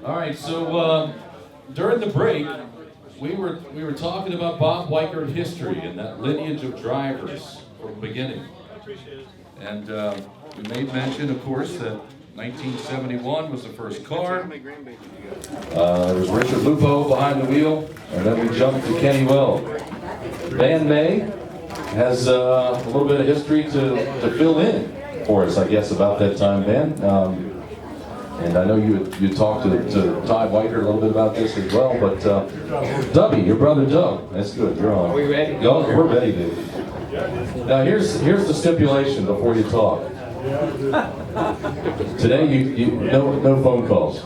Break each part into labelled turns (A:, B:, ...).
A: All right, so during the break, we were talking about Bob Weickert history and that lineage of drivers from the beginning. And we made mention, of course, that 1971 was the first car. There was Richard Lupo behind the wheel, and then we jumped to Kenny Weld. Van May has a little bit of history to fill in for us, I guess, about that time, Van. And I know you talked to Todd Weickert a little bit about this as well, but Dubby, your brother Doug, that's good, you're on.
B: Are we ready?
A: Go, we're ready, dude. Now here's the stipulation before you talk. Today no phone calls.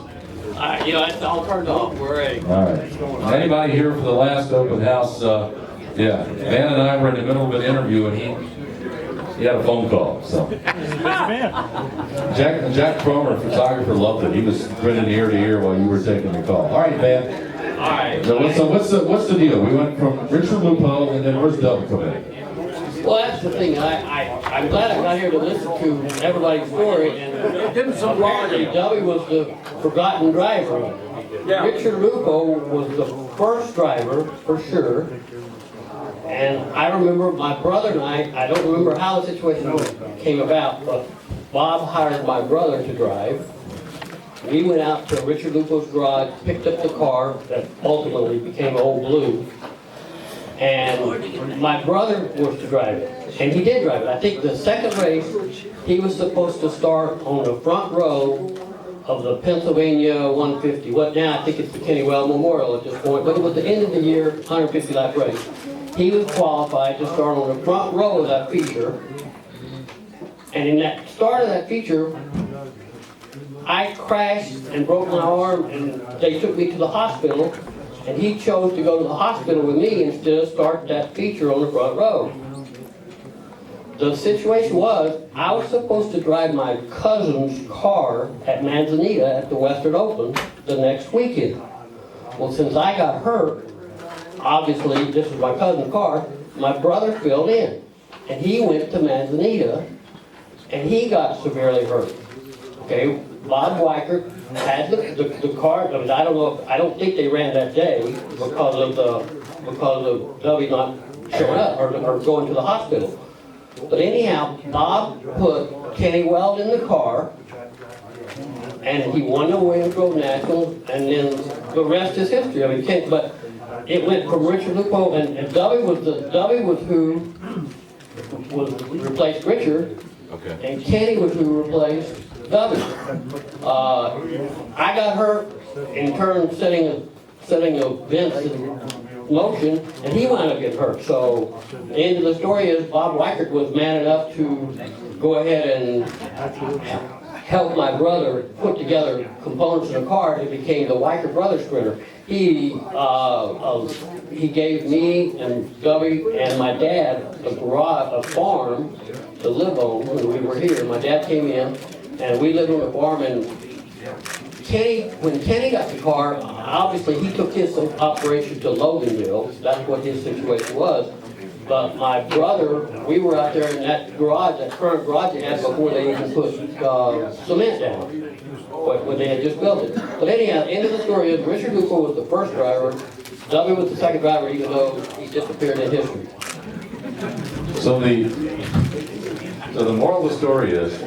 B: It's all turned off. We're ready.
A: All right. Anybody here for the last open house? Yeah, Van and I were in the middle of an interview, and he had a phone call. So Jack Cromer, photographer, loved it. He was grinning ear to ear while you were taking the call. All right, Van.
B: All right.
A: So what's the deal? We went from Richard Lupo, and then where's Doug come in?
B: Well, that's the thing. I'm glad I got here to listen to everybody's story. And apparently, Dubby was the forgotten driver. Yeah. Richard Lupo was the first driver, for sure. And I remember my brother and I don't remember how the situation came about, but Bob hired my brother to drive. We went out to Richard Lupo's garage, picked up the car that ultimately became Old Blue. And my brother was to drive it, and he did drive it. I think the second race, he was supposed to start on the front row of the Pennsylvania 150. What now I think it's the Kenny Weld Memorial at this point, but it was the end of the year 150 lap race. He was qualified to start on the front row of that feature, and in that start of that feature, I crashed and broke my arm, and they took me to the hospital. And he chose to go to the hospital with me instead of start that feature on the front row. The situation was, I was supposed to drive my cousin's car at Manzanita at the Western Open the next weekend. Well, since I got hurt, obviously this was my cousin's car, my brother filled in. And he went to Manzanita, and he got severely hurt. Okay, Bob Weickert had the car. I mean, I don't think they ran that day because of Dubby not showing up or going to the hospital. But anyhow, Bob put Kenny Weld in the car, and he won the Williams Road National, and then the rest is history. I mean, but it went from Richard Lupo, and Dubby was who replaced Richard, okay, and Kenny was who replaced Dubby. I got hurt in turn setting events in motion, and he wound up getting hurt. So the end of the story is Bob Weickert was man enough to go ahead and help my brother put together components of the car. It became the Weickert Brothers Sprinter. He gave me and Dubby and my dad a farm to live on when we were here. My dad came in, and we lived on the farm, and when Kenny got the car, obviously he took his operation to Loganville. That's what his situation was. But my brother, we were out there in that garage, that current garage they had before they even put cement down, when they had just built it. But anyhow, the end of the story is Richard Lupo was the first driver. Dubby was the second driver, even though he disappeared in history.
A: So the moral of the story is,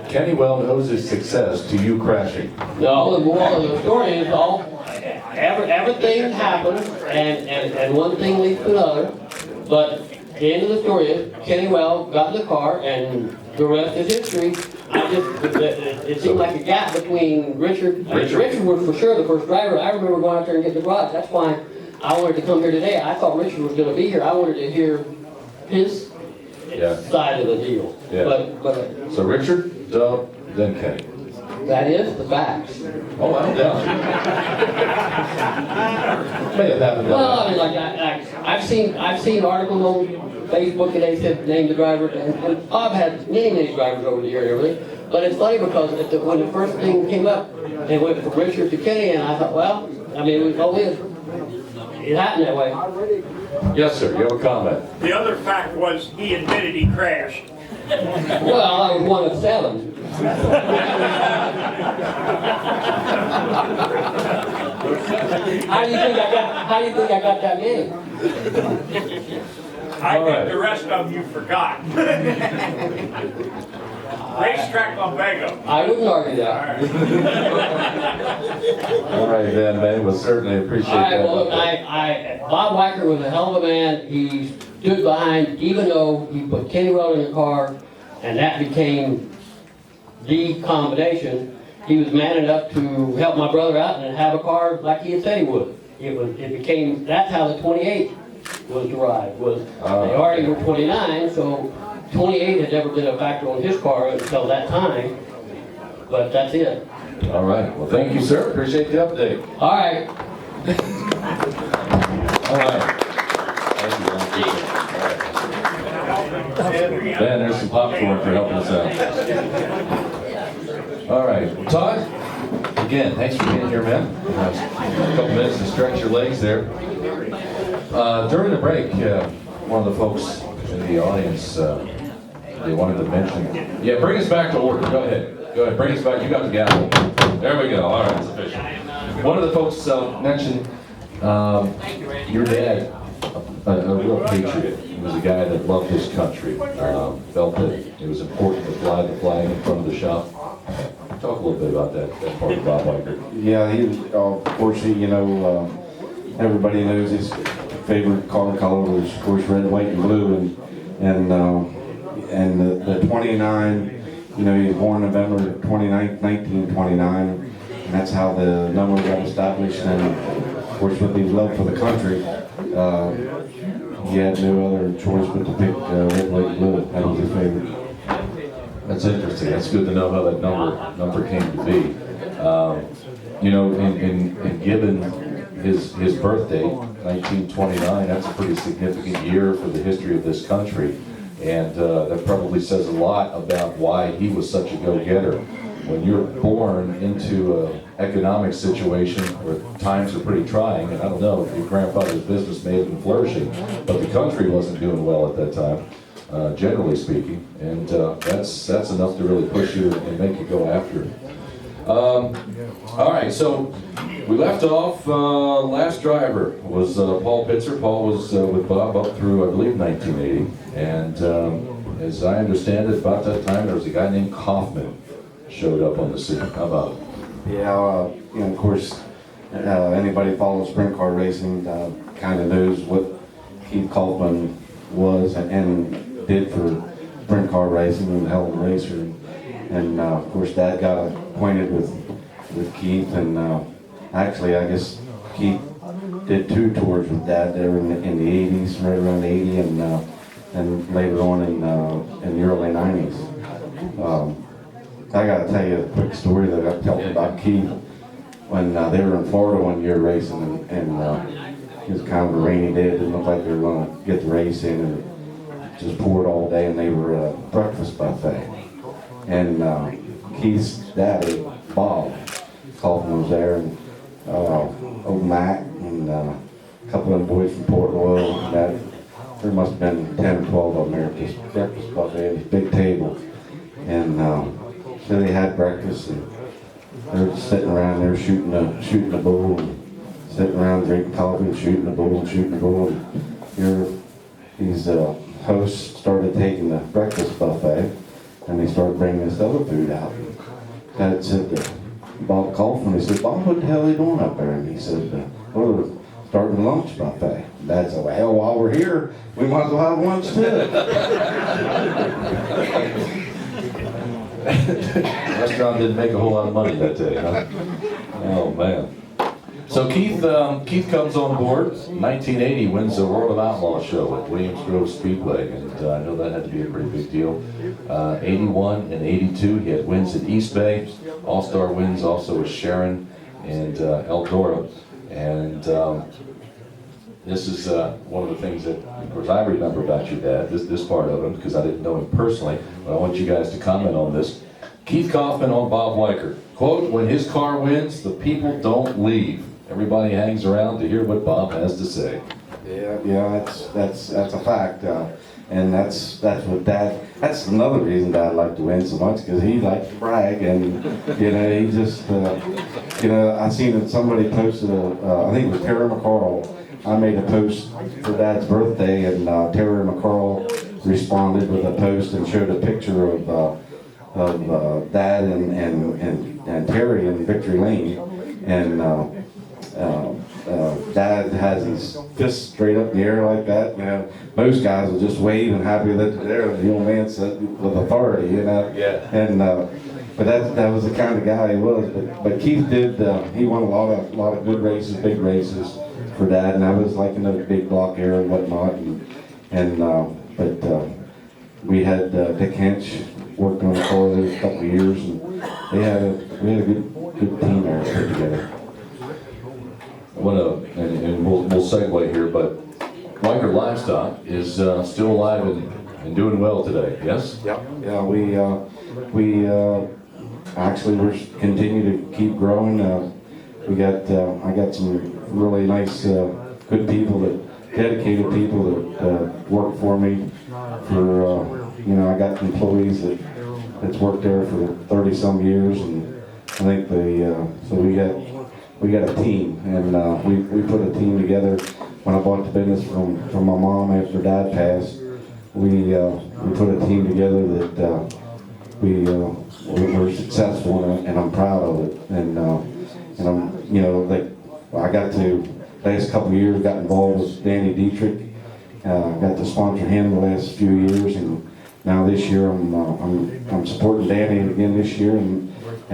A: Kenny Weld owes his success to you crashing.
B: No, the moral of the story is everything happens, and one thing leads to another. But the end of the story is Kenny Weld got in the car, and the rest is history. It seemed like a gap between Richard. Richard was for sure the first driver. I remember going out there and getting the garage. That's why I wanted to come here today. I thought Richard was going to be here. I wanted to hear his side of the deal.
A: Yeah.
B: But
A: so Richard, Doug, then Kenny.
B: That is the facts.
A: Oh, I don't doubt it. May have happened.
B: Well, I mean, I've seen articles on Facebook and they said name the driver, and Bob had many drivers over the year and everything. But it's funny because when the first thing came up, it went from Richard to Kenny, and I thought, well, I mean, it happened that way.
A: Yes, sir. You have a comment.
C: The other fact was he admitted he crashed.
B: Well, I was one of 7. How do you think I got that name?
C: I
A: All
C: think
A: right.
C: the rest of them you forgot. Racetrack on Bago.
B: I wouldn't argue that.
A: All right, then, man, we'll certainly appreciate
B: All right,
A: that.
B: well, look, Bob Weickert was a hell of a man. He stood behind, even though he put Kenny Weld in the car, and that became the combination. He was man enough to help my brother out and have a car like he had said he would. That's how the 28 was derived. They already were 29, so 28 had never been a factor on his car until that time. But that's it.
A: All right, well, thank you, sir. Appreciate the update.
B: All right.
A: All right. Thank you, man. Appreciate it. All right. Ben, there's some popcorn for helping us out. All right, Todd, again, thanks for being here, man. A couple minutes to stretch your legs there. During the break, one of the folks in the audience, they wanted to mention, yeah, bring us back to order. Go ahead, bring us back. You got the gavel. There we go. All right, it's official. One of the folks mentioned your dad, a real patriot. He was a guy that loved his country, felt that it was important to fly the flag in front of the shop. Talk a little bit about that part of Bob Weickert.
D: Yeah, he was, of course, everybody knows his favorite car color was, of course, red, white, and blue, and the 29. He was born November 29th, 1929, and that's how the number got established. And of course, with his love for the country, he had no other choice but to pick red, white, and blue. That was his favorite.
A: That's interesting. That's good to know how that number came to be. In given his birthday, 1929, that's a pretty significant year for the history of this country. And that probably says a lot about why he was such a go-getter. When you're born into an economic situation where times are pretty trying, and I don't know if your grandfather's business may have been flourishing, but the country wasn't doing well at that time, generally speaking, and that's enough to really push you and make you go after it. All right, so we left off, last driver was Paul Pitzer. Paul was with Bob up through, I believe, 1980. And as I understand it, about that time, there was a guy named Kaufman showed up on the scene. How about it?
D: Yeah, of course, anybody follows sprint car racing kind of knows what Keith Kaufman was and did for sprint car racing and hell of a racer. And of course, Dad got acquainted with Keith, and actually, I guess Keith did 2 tours with Dad there in the 80s, right around 80, and later on in the early 90s. I got to tell you a quick story that I told about Keith when they were in Florida one year racing, and it was kind of a rainy day. It didn't look like they were going to get the race in, and just poured all day, and they were at a breakfast buffet. And Keith's daddy, Bob Kaufman, was there, and old Mac, and a couple of them boys from Port Royal. And there must have been 10 or 12 of them there at this breakfast buffet, this big table. And so they had breakfast, and they were sitting around there shooting a bull, and sitting around drinking coffee and shooting a bull and shooting a bull. And here these hosts started taking the breakfast buffet, and they started bringing this other food out. And Dad said to Bob Kaufman, he said, "Bob, what the hell are they doing up there?" And he said, "Well, they're starting the lunch buffet." And Dad said, "Well, hell, while we're here, we might as well have lunch too."
A: The restaurant didn't make a whole lot of money that day, huh? Oh, man. So Keith comes on board. 1980, wins the World of Outlaws show at Williams Grove Speedway, and I know that had to be a pretty big deal. 81 and 82, he had wins at East Bay, All-Star wins also with Sharon and Eldora. And this is one of the things that, of course, I remember about your dad, this part of him, because I didn't know him personally, but I want you guys to comment on this. Keith Kaufman on Bob Weickert. Quote, "When his car wins, the people don't leave. Everybody hangs around to hear what Bob has to say."
D: Yeah, that's a fact, and that's what Dad. that's another reason Dad liked to win so much, because he liked to brag, and he just I seen that somebody posted I think it was Terry McCarl. I made a post for Dad's birthday, and Terry McCarl responded with a post and showed a picture of Dad and Terry in Victory Lane, and Dad has his fists straight up in the air like that. Most guys will just wave and happy that they're there. The old man said with authority,
A: Yeah.
D: And but that was the kind of guy he was. But Keith did. He won a lot of good races, big races for Dad, and I was like in the big block era and whatnot. But we had Dick Hench worked on the car there a couple of years, and we had a good team there put together.
A: I want to, and we'll segue here, but Weikert Livestock is still alive and doing well today, yes?
D: Yep. Yeah, we actually we're continue to keep growing. I got some really nice, good people, dedicated people that work for me. I got employees that's worked there for 30 some years, and I think so we got a team, and we put a team together. When I bought the business from my mom after Dad passed, we put a team together that we were successful, and I'm proud of it. And I'm I got to last couple of years got involved with Danny Dietrich. Got to sponsor him the last few years, and now this year I'm supporting Danny again this year, and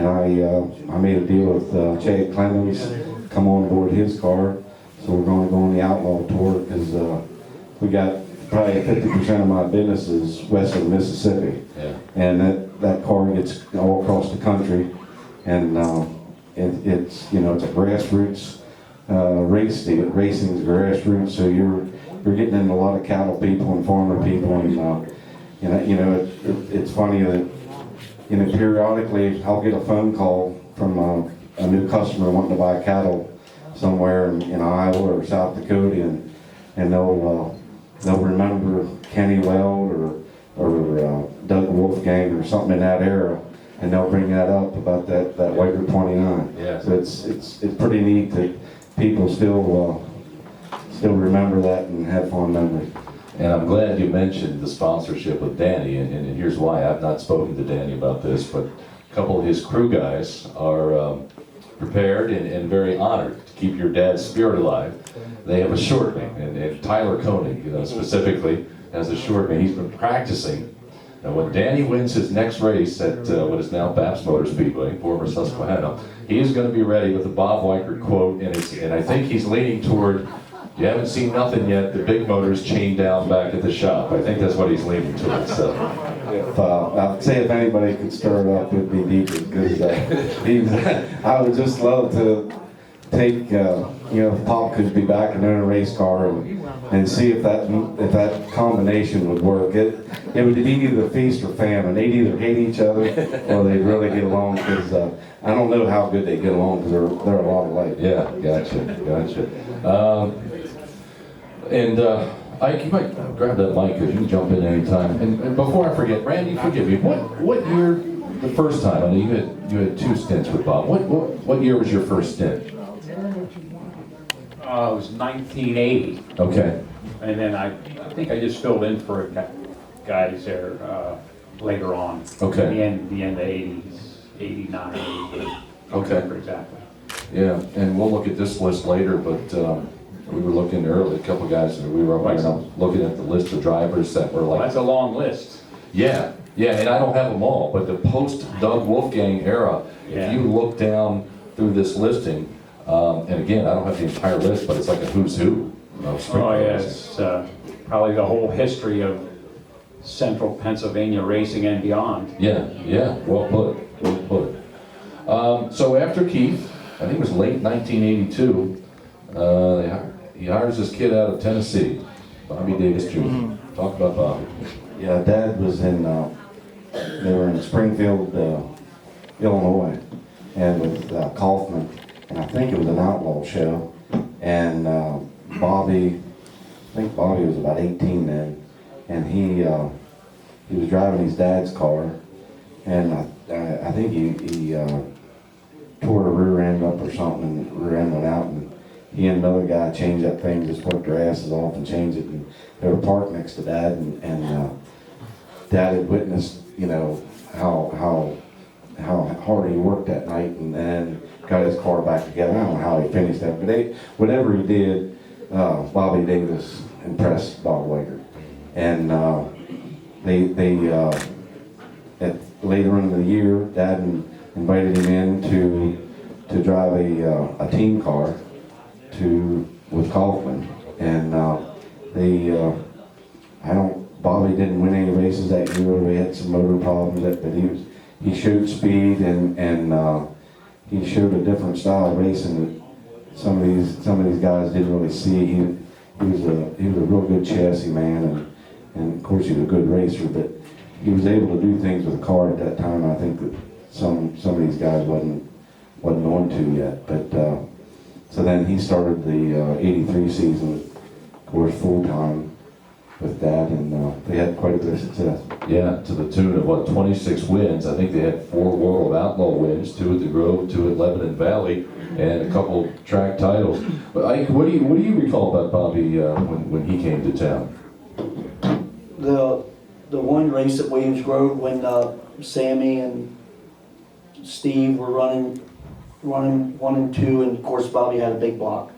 D: I made a deal with Chad Clemens, come on board his car, so we're going to go on the outlaw tour, because we got probably 50% of my business is west of the Mississippi, and that car gets all across the country, and it's a grassroots race deal. Racing's grassroots, so you're getting in a lot of cattle people and farmer people, and it's funny that periodically I'll get a phone call from a new customer wanting to buy cattle somewhere in Iowa or South Dakota, and they'll remember Kenny Weld or Doug Wolfgang or something in that era, and they'll bring that up about that Weikert 29.
A: Yeah.
D: So it's pretty neat that people still remember that and have fond memories.
A: And I'm glad you mentioned the sponsorship with Danny, and here's why. I've not spoken to Danny about this, but a couple of his crew guys are prepared and very honored to keep your dad's spirit alive. They have a shortening, and Tyler Koenig, specifically, has a shortening. He's been practicing. And when Danny wins his next race at what is now Babs Motor Speedway, former Susquehanna, he is going to be ready with the Bob Weickert quote, and I think he's leaning toward, "You haven't seen nothing yet, the big motor's chained down back at the shop." I think that's what he's leaning toward. So,
D: I'd say if anybody could stir it up, it'd be Dietrich, because I would just love to take, if Pop could be back and in a race car and see if that combination would work. It would be either feast or famine. They'd either hate each other or they'd really get along, because I don't know how good they get along, because they're a lot alike.
A: yeah, gotcha. Ike, you might grab that mic, because you can jump in anytime. And before I forget, Randy, forgive me. What year? The first time? I know you had two stints with Bob. What year was your first stint?
C: It was 1980,
A: Okay.
C: and then I think I just filled in for guys there later on.
A: Okay.
C: The end of the 80s, 89, 88.
A: Okay.
C: Exactly.
A: Yeah, and we'll look at this list later, but we were looking earlier, a couple guys, we were up there, and I was looking at the list of drivers that were
C: Well,
A: like...
C: that's a long list.
A: Yeah, and I don't have them all, but the post-Doug Wolfgang era,
C: Yeah.
A: if you look down through this listing, and again, I don't have the entire list, but it's like a who's who of sprint
C: Oh,
A: cars.
C: yes, probably the whole history of central Pennsylvania racing and beyond.
A: Yeah, well put. So after Keith, I think it was late 1982, he hires this kid out of Tennessee, Bobby Davis Jr. Talk about Bobby.
D: Yeah, Dad was they were in Springfield, Illinois, and with Kaufman, and I think it was an outlaw show, and I think Bobby was about 18 then, and he was driving his dad's car, and I think he tore the rear end up or something, and the rear end went out, and he and another guy changed that thing, just worked their asses off and changed it, and they were parked next to Dad, and Dad had witnessed, how hard he worked that night, and then got his car back together. I don't know how he finished that, but whatever he did, Bobby Davis impressed Bob Weickert, and later in the year, Dad invited him in to drive a team car with Kaufman, and Bobby didn't win any races that year. We had some motor problems, but he showed speed and he showed a different style of racing that some of these guys didn't really see. He was a real good chassis man, and of course he was a good racer, but he was able to do things with a car at that time I think that some of these guys wasn't on to yet. But so then he started the '83 season, of course, full time with Dad, and they had quite a bit of success.
A: Yeah, to the tune of 26 wins. I think they had 4 World Outlaw wins, 2 at the Grove, 2 at Lebanon Valley, and a couple track titles. But Ike, what do you recall about Bobby when he came to town?
E: The one race at Williams Grove when Sammy and Steve were running 1 and 2, and of course Bobby had a big block,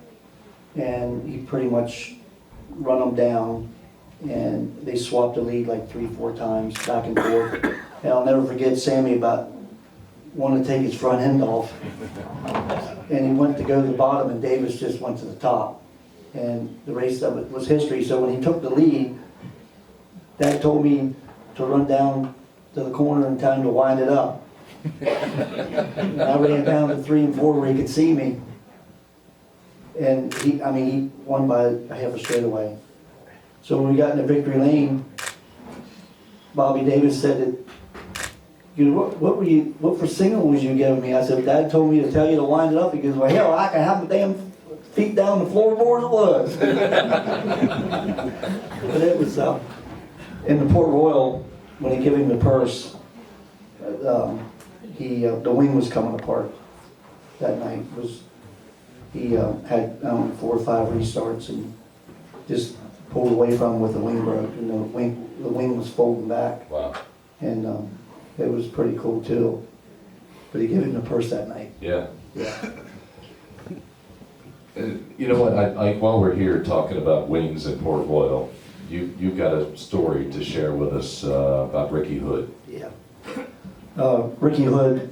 E: and he pretty much run them down, and they swapped the lead like 3-4 times back and forth. And I'll never forget Sammy about wanting to take his front end off, and he went to go to the bottom, and Davis just went to the top, and the race of it was history. So when he took the lead, Dad told me to run down to the corner in time to wind it up. And I ran down to 3 and 4 where he could see me, and he won by a half a straightaway. So when we got into victory lane, Bobby Davis said that, what for signal was you giving me? I said, Dad told me to tell you to wind it up. He goes, well, hell, I can have my damn feet down the floorboard it was. But it was, in the Port Royal, when he gave him the purse, the wing was coming apart that night. He had 4 or 5 restarts and just pulled away from him with the wing broke, and the wing was folding back.
A: Wow.
E: And it was pretty cool too. But he gave him the purse that night.
A: Yeah.
E: Yeah.
A: You know what, Ike, while we're here talking about wings in Port Royal, you've got a story to share with us about Ricky Hood.
E: Yeah. Ricky Hood,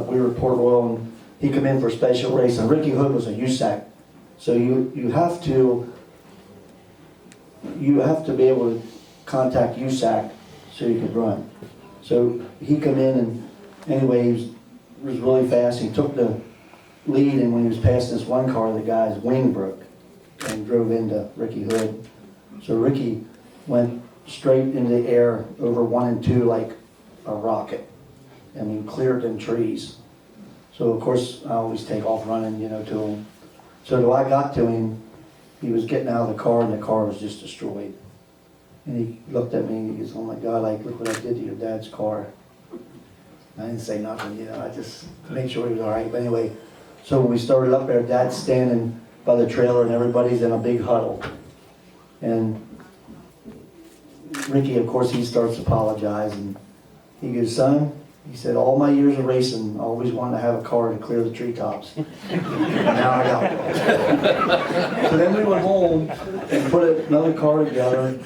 E: we were at Port Royal, and he came in for a special race, and Ricky Hood was a USAC. So you have to be able to contact USAC so you could run. So he come in, and anyway, he was really fast. He took the lead, and when he was passing this one car, the guy's wing broke and drove into Ricky Hood. So Ricky went straight into the air over 1 and 2 like a rocket. I mean, cleared them trees. So of course I always take off running, to him. So till I got to him, he was getting out of the car, and the car was just destroyed. And he looked at me and he goes, oh my God, look what I did to your dad's car. I didn't say nothing, I just made sure he was all right. But anyway, so when we started up there, Dad's standing by the trailer and everybody's in a big huddle. And Ricky, of course, he starts to apologize, and he goes, son, he said, all my years of racing, I always wanted to have a car to clear the treetops. Now I got one. So then we went home and put another car together,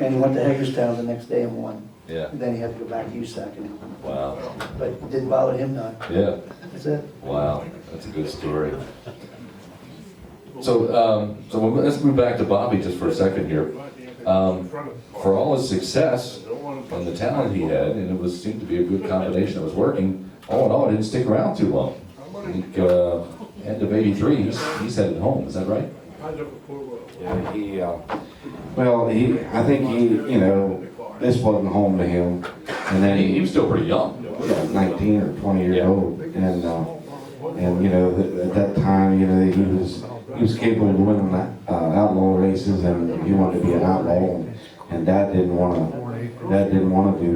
E: and he went to Hagerstown the next day and won.
A: Yeah.
E: And then he had to go back to USAC.
A: Wow.
E: But it didn't bother him none.
A: Yeah.
E: That's it.
A: Wow. That's a good story. So let's move back to Bobby just for a second here. For all his success and the talent he had, and it seemed to be a good combination that was working, all in all, it didn't stick around too long. I think end of '83, he's headed home. Is that right?
D: Yeah, I think this wasn't home to him. And then
A: He was still pretty young.
D: 19 or 20 years old, and at that time, he was capable of winning outlaw races, and he wanted to be an outlaw, and Dad didn't want to Dad didn't want to do,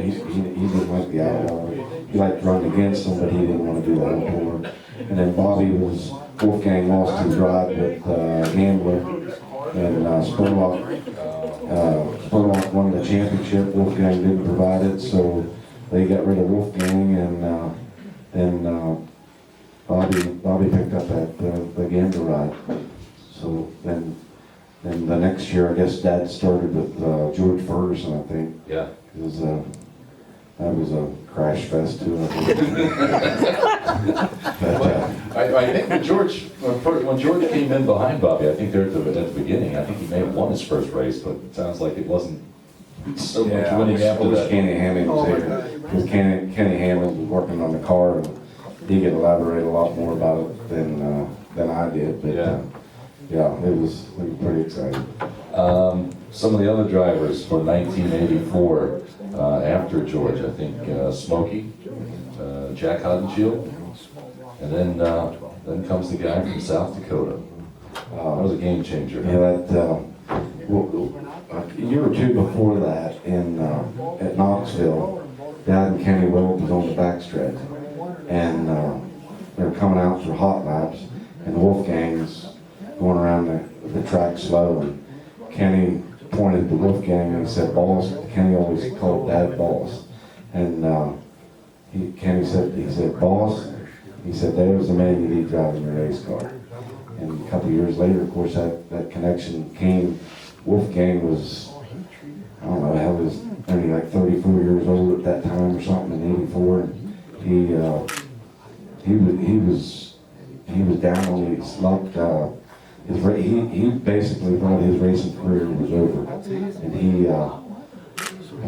D: he didn't like the outlaw. He liked to run against them, but he didn't want to do the outlaw. And then Bobby Wolfgang lost his ride with Gambler, and Spurlock won the championship. Wolfgang didn't provide it, so they got rid of Wolfgang, and then Bobby picked up the Gambler ride. So then the next year, I guess Dad started with George Ferguson, I think.
A: Yeah.
D: That was a crash fest too, I think.
A: I think when George came in behind Bobby, I think there at the beginning, I think he may have won his first race, but it sounds like it wasn't so much winning after that.
D: Kenny Hammond was here. Because Kenny Hammond was working on the car, and he could elaborate a lot more about it than I did. But yeah, it was pretty exciting.
A: Some of the other drivers for 1984 after George, I think Smokey, Jack Hodenshield, and then comes the guy from South Dakota. That was a game changer.
D: Yeah, a year or two before that at Knoxville, Dad and Kenny Weld was on the backstretch, and they were coming out for hot laps, and Wolfgang's going around the track slow, and Kenny pointed to Wolfgang and he said, "Boss." Kenny always called Dad boss, and Kenny said, "Boss." He said, "There's the man you need driving your race car." And a couple of years later, of course, that connection came. Wolfgang was, I don't know, he was only like 34 years old at that time or something in '84. And he was down on his luck. He basically thought his racing career was over, and I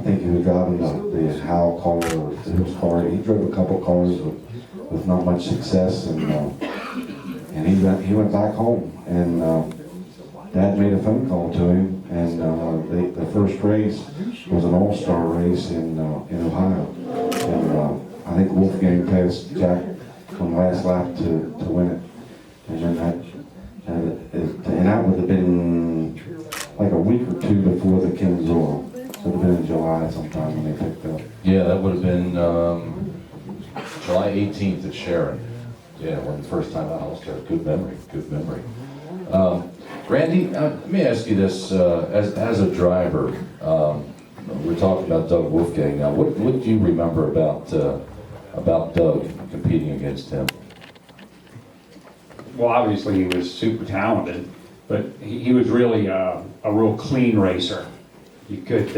D: think he was driving the Hale car or whose car. He drove a couple cars with not much success, and he went back home, and Dad made a phone call to him, and the first race was an all-star race in Ohio, and I think Wolfgang passed Jack on the last lap to win it, and then that would have been like a week or two before the King's Royal. So it would have been in July sometime when they picked up.
A: Yeah, that would have been July 18th at Sharon. Yeah, when the first time out, All-Star. Good memory. Randy, let me ask you this: as a driver, we're talking about Doug Wolfgang now. What do you remember about Doug competing against him?
C: Well, obviously he was super talented, but he was really a real clean racer. You could,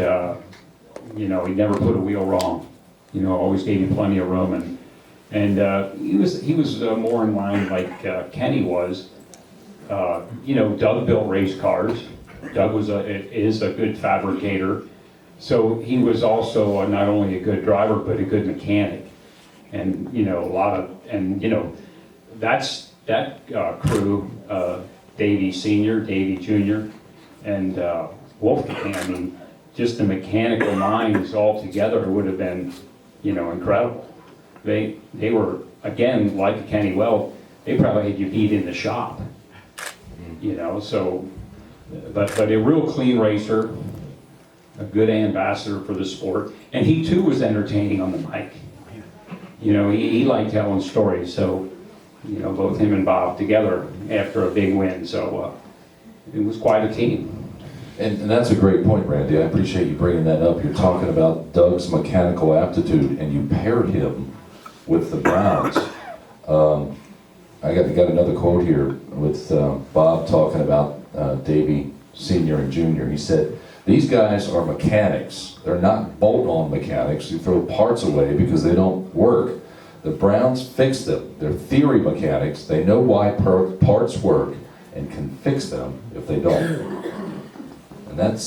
C: he never put a wheel wrong. Always gave you plenty of room, and he was more in line like Kenny was. Doug built race cars. Doug is a good fabricator, so he was also not only a good driver but a good mechanic, and that crew, Davey Sr., Davey Jr., and Wolfgang, I mean, just the mechanical minds all together would have been, incredible. They were, again, like Kenny Weld, they probably had you beat in the shop, so, but a real clean racer, a good ambassador for the sport, and he too was entertaining on the mic. He liked telling stories, so both him and Bob together after a big win, so it was quite a team.
A: And that's a great point, Randy. I appreciate you bringing that up. You're talking about Doug's mechanical aptitude, and you paired him with the Browns. I got another quote here with Bob talking about Davey Sr. and Jr. He said, "These guys are mechanics. They're not bolt-on mechanics who throw parts away because they don't work. The Browns fix them. They're theory mechanics. They know why parts work and can fix them if they don't." And that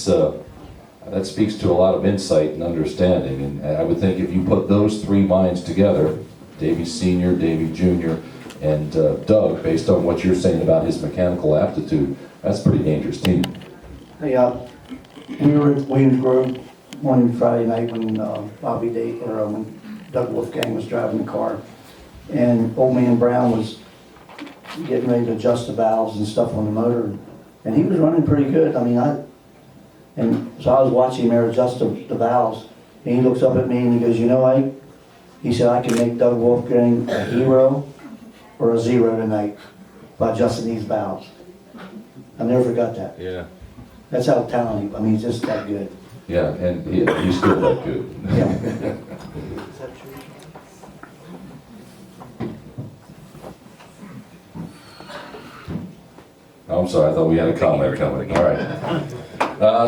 A: speaks to a lot of insight and understanding. And I would think if you put those three minds together, Davey Sr., Davey Jr., and Doug, based on what you're saying about his mechanical aptitude, that's a pretty dangerous team.
E: Hey, we were at Williams Grove one Friday night when when Doug Wolfgang was driving the car, and old man Brown was getting ready to adjust the valves and stuff on the motor, and he was running pretty good. I mean, And so I was watching him there adjust the valves, and he looks up at me and he goes, you know, Ike, he said, I can make Doug Wolfgang a hero or a zero tonight by adjusting these valves. I never forgot that.
A: Yeah.
E: That's how talented, I mean, he's just that good.
A: Yeah, and he's still that good.
E: Yeah.
A: I'm sorry, I thought we had a comment coming. All right.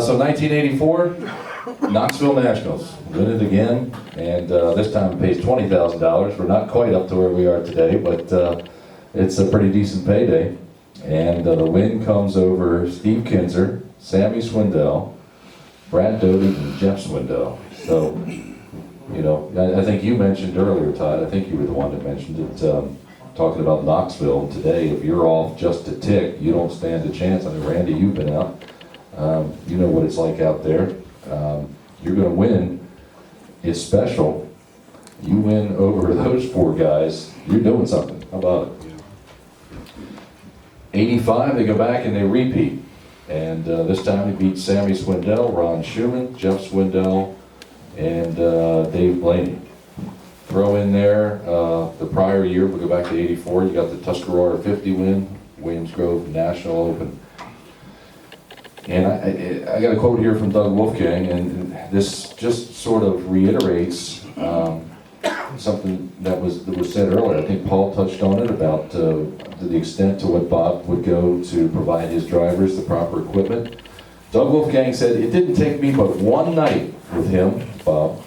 A: So 1984, Knoxville Nationals. Win it again, and this time it pays $20,000. We're not quite up to where we are today, but it's a pretty decent payday. And the win comes over Steve Kinzer, Sammy Swindell, Brad Doty, and Jeff Swindell. So, you know, I think you mentioned earlier, Todd, I think you were the one that mentioned it, talking about Knoxville today. If you're off just a tick, you don't stand a chance. I mean, Randy, you've been out. You know what it's like out there. You're going to win. It's special. You win over those four guys, you're doing something. How about it? 85, they go back and they repeat. And this time they beat Sammy Swindell, Ron Schumann, Jeff Swindell, and Dave Blaney. Throw in there the prior year, we'll go back to 84, you got the Tuscarora 50 win, Williams Grove National Open. And I got a quote here from Doug Wolfgang, and this just sort of reiterates something that was said earlier. I think Paul touched on it about to the extent to what Bob would go to provide his drivers the proper equipment. Doug Wolfgang said, it didn't take me but one night with him, Bob,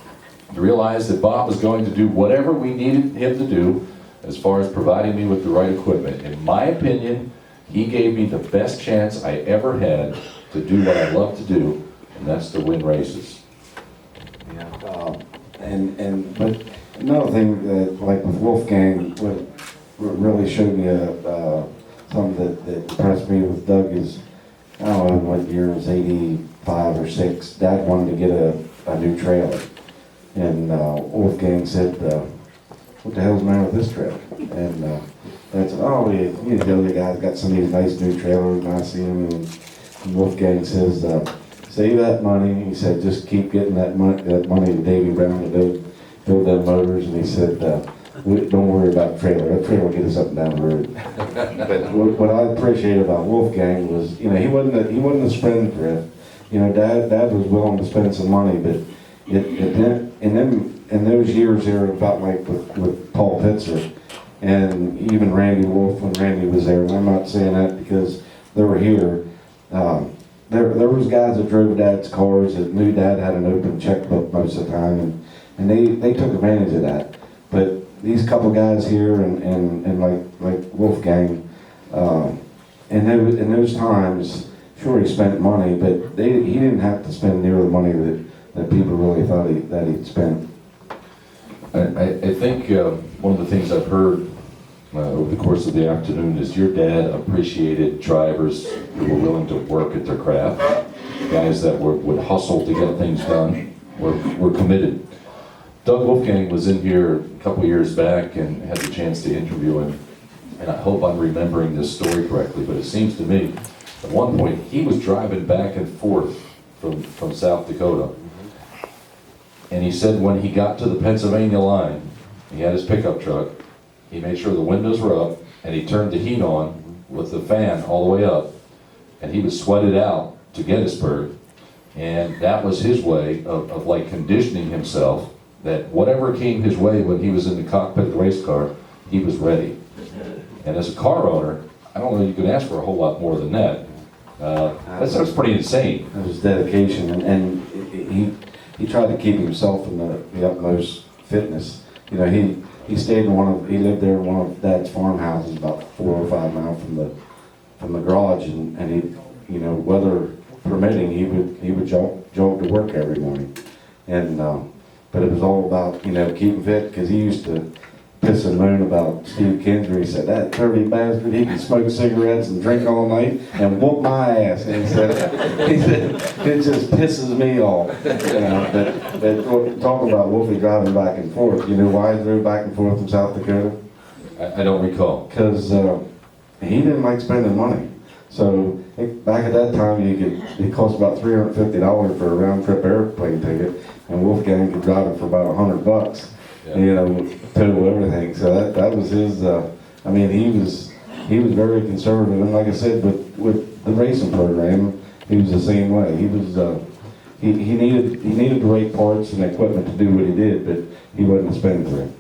A: to realize that Bob was going to do whatever we needed him to do as far as providing me with the right equipment. In my opinion, he gave me the best chance I ever had to do what I love to do, and that's to win races.
D: Yeah, but another thing that, like with Wolfgang, what really showed me something that impressed me with Doug is, I don't know what year it was, 85 or 6, Dad wanted to get a new trailer. And Wolfgang said, what the hell's the matter with this trailer? And Dad said, oh, you know, the other guy's got some of these nice new trailers, and I see them. And Wolfgang says, save that money. He said, just keep getting that money to Davy Brown to build them motors. And he said, don't worry about the trailer. That trailer will get us up and down the road. But what I appreciated about Wolfgang was, you know, he wasn't a spendthrift. You know, Dad was willing to spend some money, but in those years there, about like with Paul Pitzer and even Randy Wolfe when Randy was there, and I'm not saying that because they were here. There was guys that drove Dad's cars that knew Dad had an open checkbook most of the time, and they took advantage of that. But these couple guys here and like Wolfgang, in those times, sure he spent money, but he didn't have to spend near the money that people really thought that he'd spent.
A: I think one of the things I've heard over the course of the afternoon is your dad appreciated drivers who were willing to work at their craft, guys that would hustle to get things done, were committed. Doug Wolfgang was in here a couple years back and had the chance to interview him, and I hope I'm remembering this story correctly, but it seems to me at one point he was driving back and forth from South Dakota. And he said when he got to the Pennsylvania line, he had his pickup truck, he made sure the windows were up, and he turned the heat on with the fan all the way up, and he would sweat it out to Gettysburg. And that was his way of like conditioning himself that whatever came his way when he was in the cockpit of the race car, he was ready. And as a car owner, I don't know you could ask for a whole lot more than that. That's pretty insane.
D: It was dedication, and he tried to keep himself in the utmost fitness. You know, he stayed in he lived there in one of Dad's farmhouses about 4 or 5 miles from the garage, and he, you know, weather permitting, he would jog to work every morning, and but it was all about, you know, keeping fit, because he used to piss and moan about Steve Kinzer. He said, that dirty bastard, he can smoke cigarettes and drink all night and whoop my ass. And he said it just pisses me off. You know, but talking about Wolfie driving back and forth, you know why he drove back and forth from South Dakota?
A: I don't recall.
D: Because he didn't like spending money. So back at that time, it cost about $350 for a round trip airplane ticket, and Wolfgang could drive it for about $100.
A: Yeah.
D: You know, total everything. So that was his. I mean, he was very conservative, and like I said, with the racing program, he was the same way. He was. He needed the right parts and equipment to do what he did, but he wasn't a spendthrift.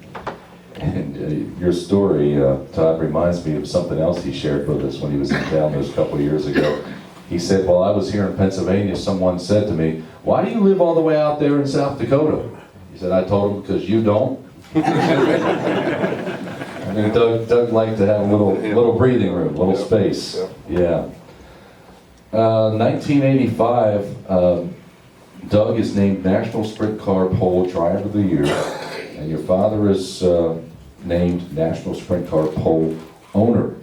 A: And your story, Todd, reminds me of something else he shared with us when he was in town those couple of years ago. He said, while I was here in Pennsylvania, someone said to me, "Why do you live all the way out there in South Dakota?" He said, "I told him, because you don't." I mean, Doug liked to have a little breathing room, a little space. Yeah. 1985, Doug is named National Sprint Car Pole Driver of the Year, and your father is named National Sprint Car Pole Owner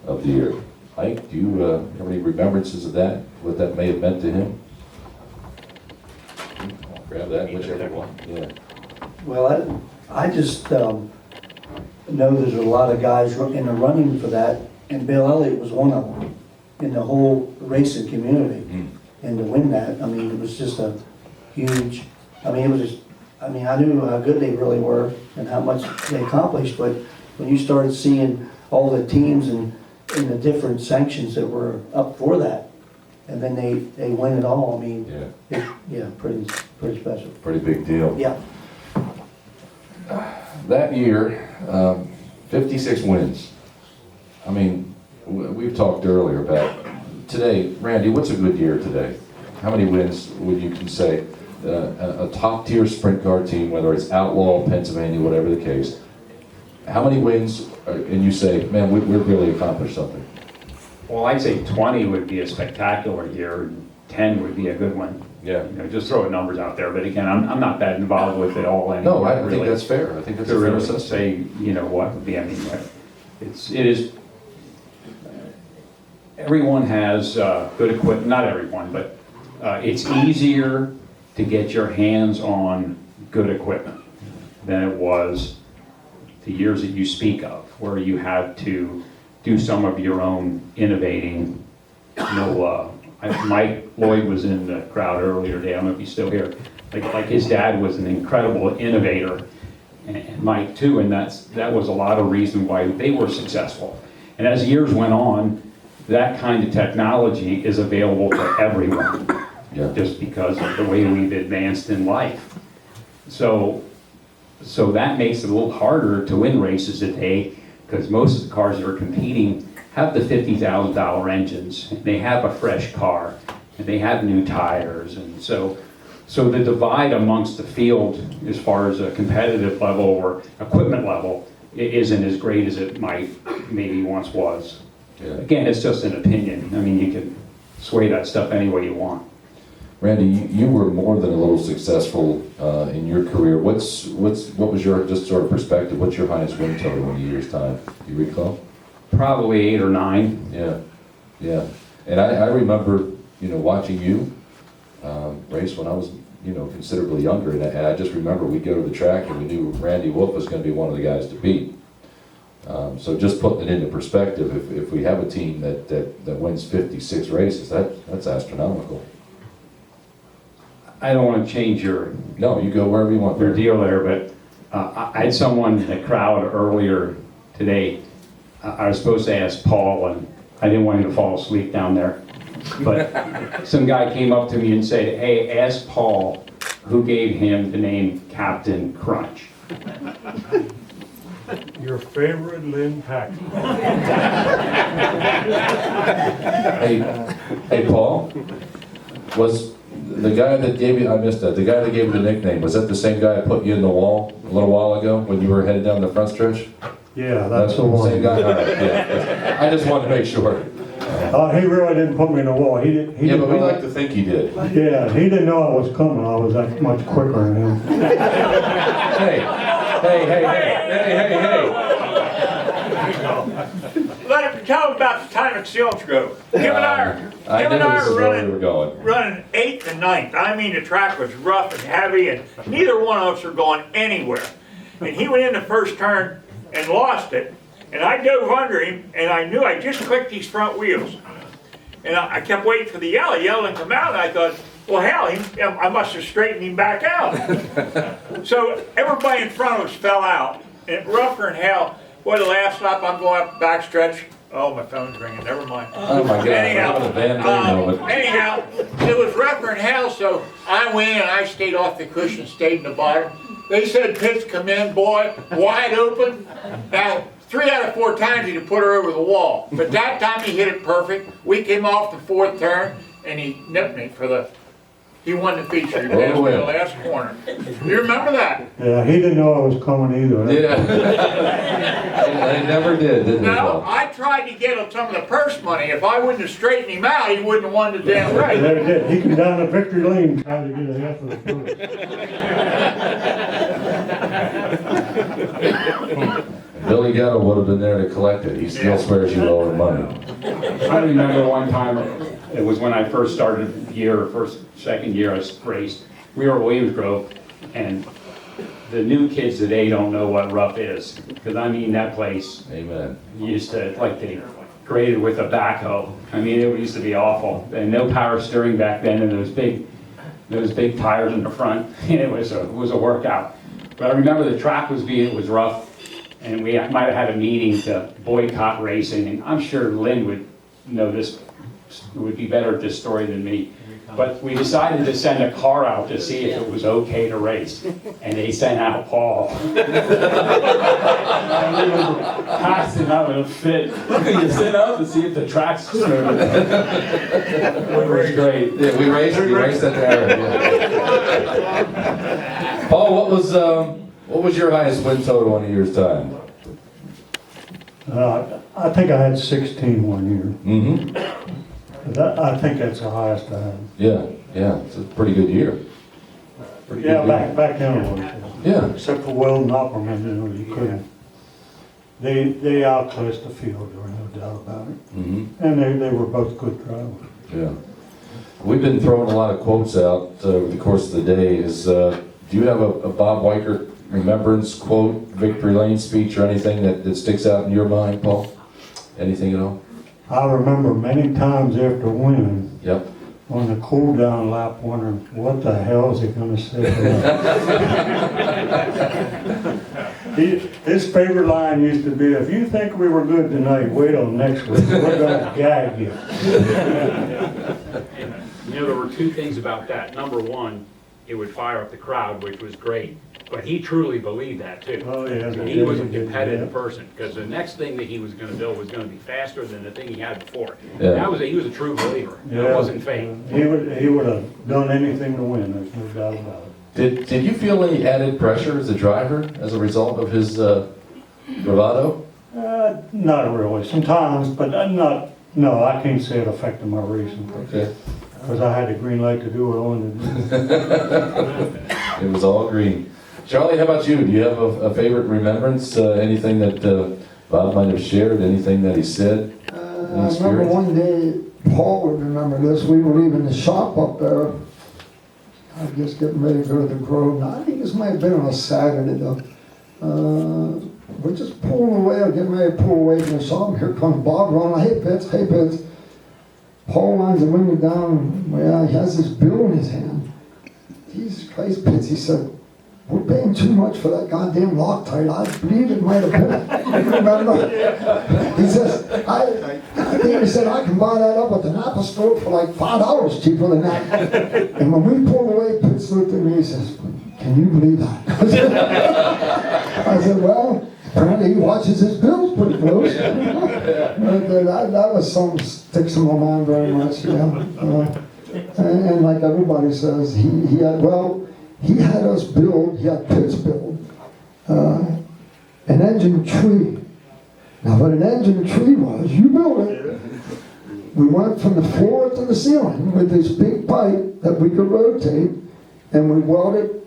A: of the Year. Ike, do you have any remembrances of that, what that may have meant to him? Grab that, whichever one. Yeah.
E: Well, I just know there's a lot of guys in the running for that, and Bill Elliott was one of them in the whole racing community. And to win that, I mean, it was just a huge, I mean, it was just, I mean, I knew how good they really were and how much they accomplished, but when you started seeing all the teams and the different sanctions that were up for that, and then they win it all, I mean,
A: Yeah.
E: pretty special.
A: Pretty big deal.
E: Yeah.
A: That year, 56 wins. I mean, we've talked earlier about today. Randy, what's a good year today? How many wins would you can say a top tier sprint car team, whether it's Outlaw, Pennsylvania, whatever the case? How many wins, and you say, man, we've really accomplished something?
C: Well, I'd say 20 would be a spectacular year, and 10 would be a good one.
A: Yeah.
C: You know, just throwing numbers out there, but again, I'm not that involved with it all anymore.
A: No, I
C: really,
A: think that's fair. I think that's
C: to
A: a fair
C: really
A: assessment.
C: say, you know, what would be. I mean, it is. Everyone has good equipment. Not everyone, but it's easier to get your hands on good equipment than it was the years that you speak of, where you had to do some of your own innovating. You know, Mike Lloyd was in the crowd earlier today. I don't know if he's still here. Like his dad was an incredible innovator, and Mike too, and that was a lot of reason why they were successful. And as years went on, that kind of technology is available to everyone, just because of the way we've advanced in life. So that makes it a little harder to win races today, because most of the cars that are competing have the $50,000 engines, and they have a fresh car, and they have new tires, and so the divide amongst the field as far as a competitive level or equipment level isn't as great as it might maybe once was.
A: Yeah.
C: Again, it's just an opinion. I mean, you can sway that stuff any way you want.
A: Randy, you were more than a little successful in your career. What was your just sort of perspective? What's your highest win total in a year's time? Do you recall?
C: Probably 8 or 9.
A: Yeah. And I remember, watching you race when I was, considerably younger. And I just remember we'd go to the track and we knew Randy Wolfe was going to be one of the guys to beat. So just putting it into perspective, if we have a team that wins 56 races, that's astronomical.
C: I don't want to change your
A: No, you go wherever you want.
C: your deal there, but I had someone in the crowd earlier today. I was supposed to ask Paul, and I didn't want him to fall asleep down there. But some guy came up to me and said, "Hey, ask Paul who gave him the name Captain Crunch."
F: Your favorite Lynn Packard.
A: Hey, Paul, was the guy that gave you, I missed that, the guy that gave you the nickname, was that the same guy that put you in the wall a little while ago when you were headed down the front stretch?
F: Yeah, that's the one.
A: Same guy? All right, yeah. I just wanted to make sure.
F: He really didn't put me in the wall. He
A: Yeah,
F: didn't
A: but we
F: know,
A: like to think he did.
F: yeah, he didn't know I was coming. I was that much quicker than him.
A: Hey.
G: Let him tell him about the time at Silch Grove. Him and
A: I knew
G: I
A: this is
G: were
A: where we were going.
G: running 8th and 9th. I mean, the track was rough and heavy, and neither one of us were going anywhere. And he went in the first turn and lost it, and I dove under him, and I knew I just clicked these front wheels. And I kept waiting for the yell. He yelled and come out, and I thought, well, hell, I must have straightened him back out. So everybody in front of us fell out. And rougher than hell. Boy, the last stop, I'm going up the backstretch. Oh, my phone's ringing, never mind.
A: Oh my God,
G: Anyhow,
A: I'm having a Van Damme moment.
G: anyhow, it was rougher than hell, so I went and I stayed off the cushion, stayed in the bottom. They said Pitts come in, boy, wide open. Now, 3 out of 4 times he'd have put her over the wall. But that time he hit it perfect. We came off the 4th turn and he nipped me for he won the feature. He passed me the last corner. You remember that?
F: Yeah, he didn't know I was coming either.
A: Yeah. They never did, did they?
G: No, I tried to get him some of the purse money. If I wouldn't have straightened him out, he wouldn't have won the damn race.
F: There it is. He come down the victory lane trying to get a half of the purse.
A: Billy Gatto would have been there to collect it. He still swears you owe him money.
C: I remember one time, it was when I first started second year I raced. We were at Williams Grove, and the new kids today don't know what rough is. Because I mean, that place
A: Amen.
C: used to, like they graded with a backhoe. I mean, it used to be awful. And no power steering back then, and those big tires in the front. It was a workout. But I remember the track was rough. And we might have had a meeting to boycott racing, and I'm sure Lynn would know this, would be better at this story than me. But we decided to send a car out to see if it was okay to race, and they sent out Paul. Passing out of a fit. You sent out to see if the track's smooth. It was great.
A: Yeah, we raced at the Hare. Yeah. Paul, what was your highest win total in a year's time?
F: I think I had 16 one year.
A: Mm-hmm.
F: I think that's the highest I had.
A: Yeah, it's a pretty good year. Pretty
F: Yeah,
A: good year.
F: back then it was.
A: Yeah.
F: Except for Weld and Opperman, you couldn't. They outclassed the field, there was no doubt about it.
A: Mm-hmm.
F: And they were both good drivers.
A: Yeah. We've been throwing a lot of quotes out over the course of the day. Do you have a Bob Weickert remembrance quote, victory lane speech, or anything that sticks out in your mind, Paul? Anything at all?
F: I remember many times after winning,
A: Yep.
F: on the cool down lap, wondering what the hell is he going to say to that? His favorite line used to be, "If you think we were good tonight, wait till next week. We're going to gag you."
C: You know, there were 2 things about that. Number one, it would fire up the crowd, which was great. But he truly believed that too.
F: Oh, yeah.
C: He was a competitive person, because the next thing that he was going to build was going to be faster than the thing he had before.
A: Yeah.
C: He was a true believer.
F: Yeah.
C: It wasn't fake.
F: He would have done anything to win, there's no doubt about it.
A: Did you feel any added pressure as a driver as a result of his bravado?
F: Not really, sometimes, but no, I can't say it affected my racing.
A: Okay.
F: Because I had the green light to do what I wanted to do.
A: It was all green. Charlie, how about you? Do you have a favorite remembrance? Anything that Bob might have shared? Anything that he said?
H: I remember one day, Paul would remember this, we were leaving the shop up there. I was just getting ready to go to the Grove. Now, I think this might have been on a Saturday though. We're just pulling away, or getting ready to pull away from the shop, and here comes Bob running, "Hey Pitts, hey Pitts." Paul lines the window down, well, he has this bill in his hand. Jesus Christ, Pitts, he said, "We're paying too much for that goddamn Loctite. I believe it might have been." Remember? He says, I think he said, "I can buy that up at the Napa store for like $5 cheaper than that." And when we pulled away, Pitts looked at me, he says, "Can you believe that?" I said, "Well, apparently he watches his bills pretty close." But that was something that sticks in my mind very much, yeah. And like everybody says, he had us build, he had Pitts build an engine tree. Now what an engine tree was, you build it. We went from the floor to the ceiling with this big pipe that we could rotate, and we welded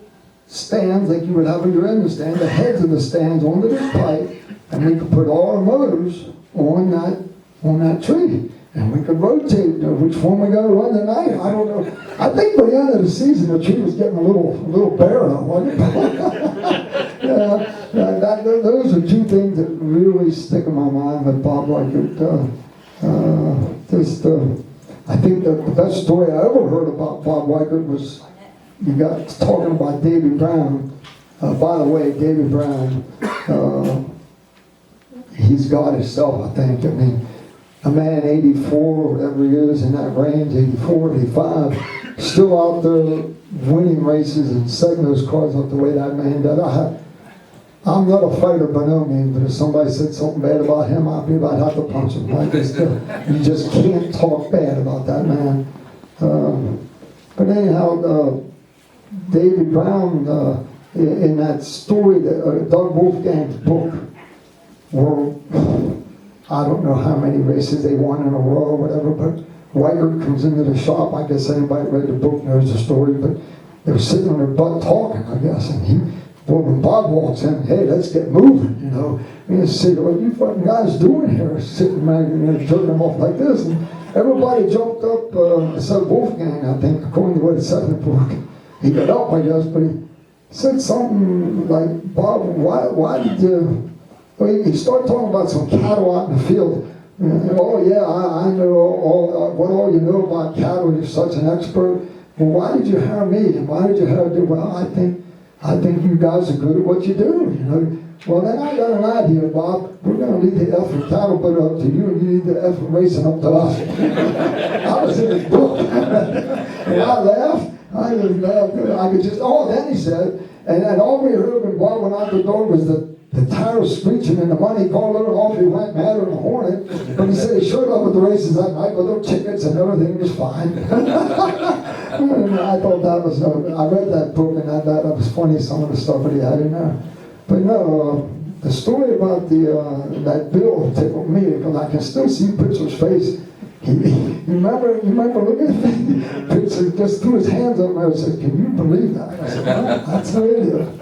H: stands like you would have in your engine stand, the heads of the stands onto this pipe, and we could put all our motors on that tree. And we could rotate which one we're going to run tonight. I don't know. I think by the end of the season, the tree was getting a little bare, wasn't it? Those are 2 things that really stick in my mind with Bob Weickert. I think the best story I ever heard about Bob Weickert was, you got talking about Davy Brown. By the way, Davy Brown, he's God himself, I think. I mean, a man 84, whatever he is, in that range, 84, 85, still out there winning races and setting those cars up the way that man did. I'm not a fighter by no means, but if somebody said something bad about him, I'd be about to have to punch him. You just can't talk bad about that man. But anyhow, Davy Brown, in that story, that Doug Wolfgang's book, were, I don't know how many races they won in a row or whatever, but Weikert comes into the shop. I guess anybody read the book knows the story, but they were sitting on their butt talking, I guess, and when Bob walks in, hey, let's get moving, you know. And you say, what are you fucking guys doing here? Sitting there, jerking them off like this. And everybody jumped up, except Wolfgang, I think, according to what it said in the book. He got up, I guess, but he said something like, Bob, why did you... Well, he started talking about some cattle out in the field. Oh, yeah, I know what all you know about cattle. You're such an expert. Well, why did you hire me? And why did you hire... Well, I think you guys are good at what you do, you know. Well, then I got an idea, Bob. We're going to leave the effort cattle put up to you, and you leave the effort racing up to us. I was in his book. And I laughed. I just laughed. I could just, then he said, and all we heard when Bob went out the door was the tires screeching and the money called her, and off he went, madder than a hornet. But he said he showed up at the races that night with their tickets and everything was fine. And I thought that was, I read that book and that was funny, some of the stuff that he had in there. But no, the story about that bill tickled me because I can still see Pitzer's face. You remember looking at me? Pitzer just threw his hands up there and said, "Can you believe that?" I said, well, that's the way it is.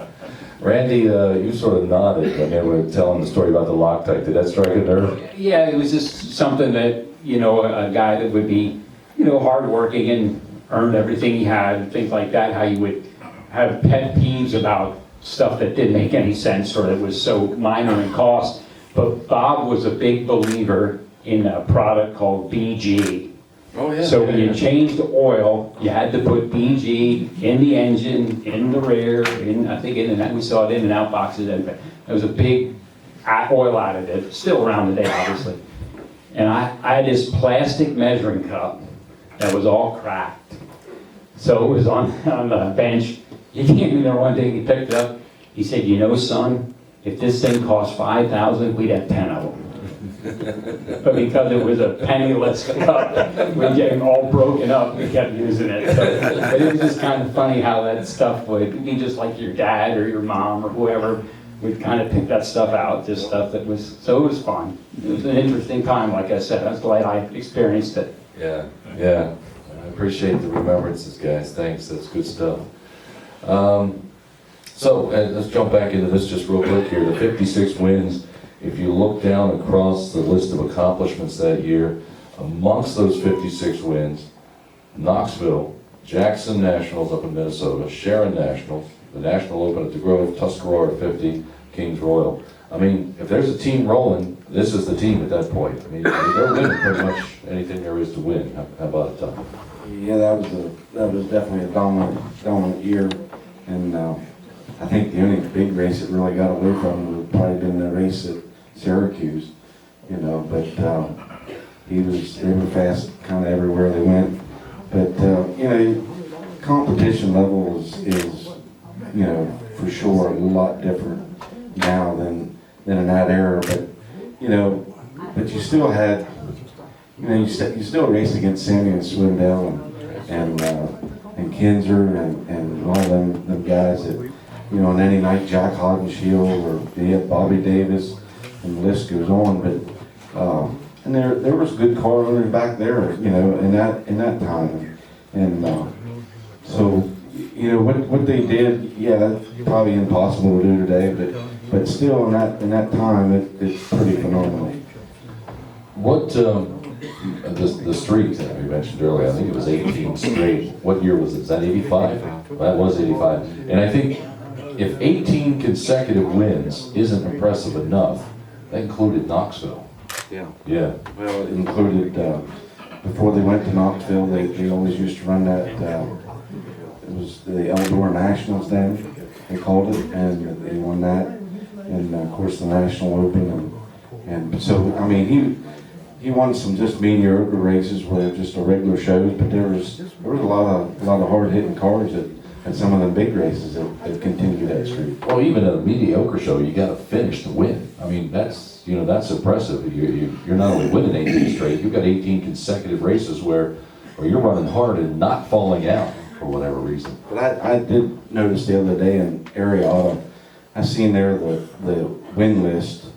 A: Randy, you sort of nodded when they were telling the story about the Loctite. Did that strike a nerve?
C: Yeah, it was just something that, a guy that would be, hardworking and earned everything he had and things like that, how you would have pet peeves about stuff that didn't make any sense or that was so minor in cost. But Bob was a big believer in a product called BG.
A: Oh, yeah.
C: So when you changed the oil, you had to put BG in the engine, in the rear, we saw it in and out boxes. And it was a big oil additive, still around today, obviously. And I had this plastic measuring cup that was all cracked. So it was on the bench. He came in there one day, he picked it up. He said, son, if this thing cost $5,000, we'd have 10 of them. But because it was a penniless cup, we getting all broken up, we kept using it. But it was just kind of funny how that stuff would be just like your dad or your mom or whoever would kind of pick that stuff out, just stuff that was, so it was fun. It was an interesting time, like I said. I was glad I experienced it.
A: Yeah. I appreciate the remembrances, guys. Thanks, that's good stuff. So let's jump back into this just real quick here. The 56 wins. If you look down across the list of accomplishments that year, amongst those 56 wins, Knoxville, Jackson Nationals up in Minnesota, Sharon Nationals, the National Open at the Grove, Tuscarora at 50, Kings Royal. I mean, if there's a team rolling, this is the team at that point. I mean, they're winning pretty much anything there is to win. How about it, Todd?
D: Yeah, that was definitely a dominant year, and I think the only big race that really got away from would probably been the race at Syracuse, but they were fast kind of everywhere they went. But competition level is for sure a lot different now than in that era. But you still had you still raced against Sammy and Swindell and Kinzer and all them guys that on any night, Jack Hoggenshield or you had Bobby Davis. And the list goes on, but and there was good car owners back there, in that time, and so what they did, yeah, that's probably impossible to do today, but still in that time, it's pretty phenomenal.
A: What the streak that we mentioned earlier, I think it was 18 straight. What year was it? Is that 85? That was 85, and I think if 18 consecutive wins isn't impressive enough. That included Knoxville.
D: Yeah.
A: Yeah.
D: Well, it included before they went to Knoxville, they always used to run that, it was the Eldor Nationals then, they called it, and they won that. And of course the National Open, and so, I mean, he won some just mediocre races where they're just a regular shows, but there was a lot of hard-hitting cars at some of the big races that continued that streak.
A: Well, even at a mediocre show, you got to finish to win. I mean, that's impressive. You're not only winning 18 straight, you've got 18 consecutive races where you're running hard and not falling out for whatever reason.
D: But I did notice the other day in Area Auto, I seen there the win list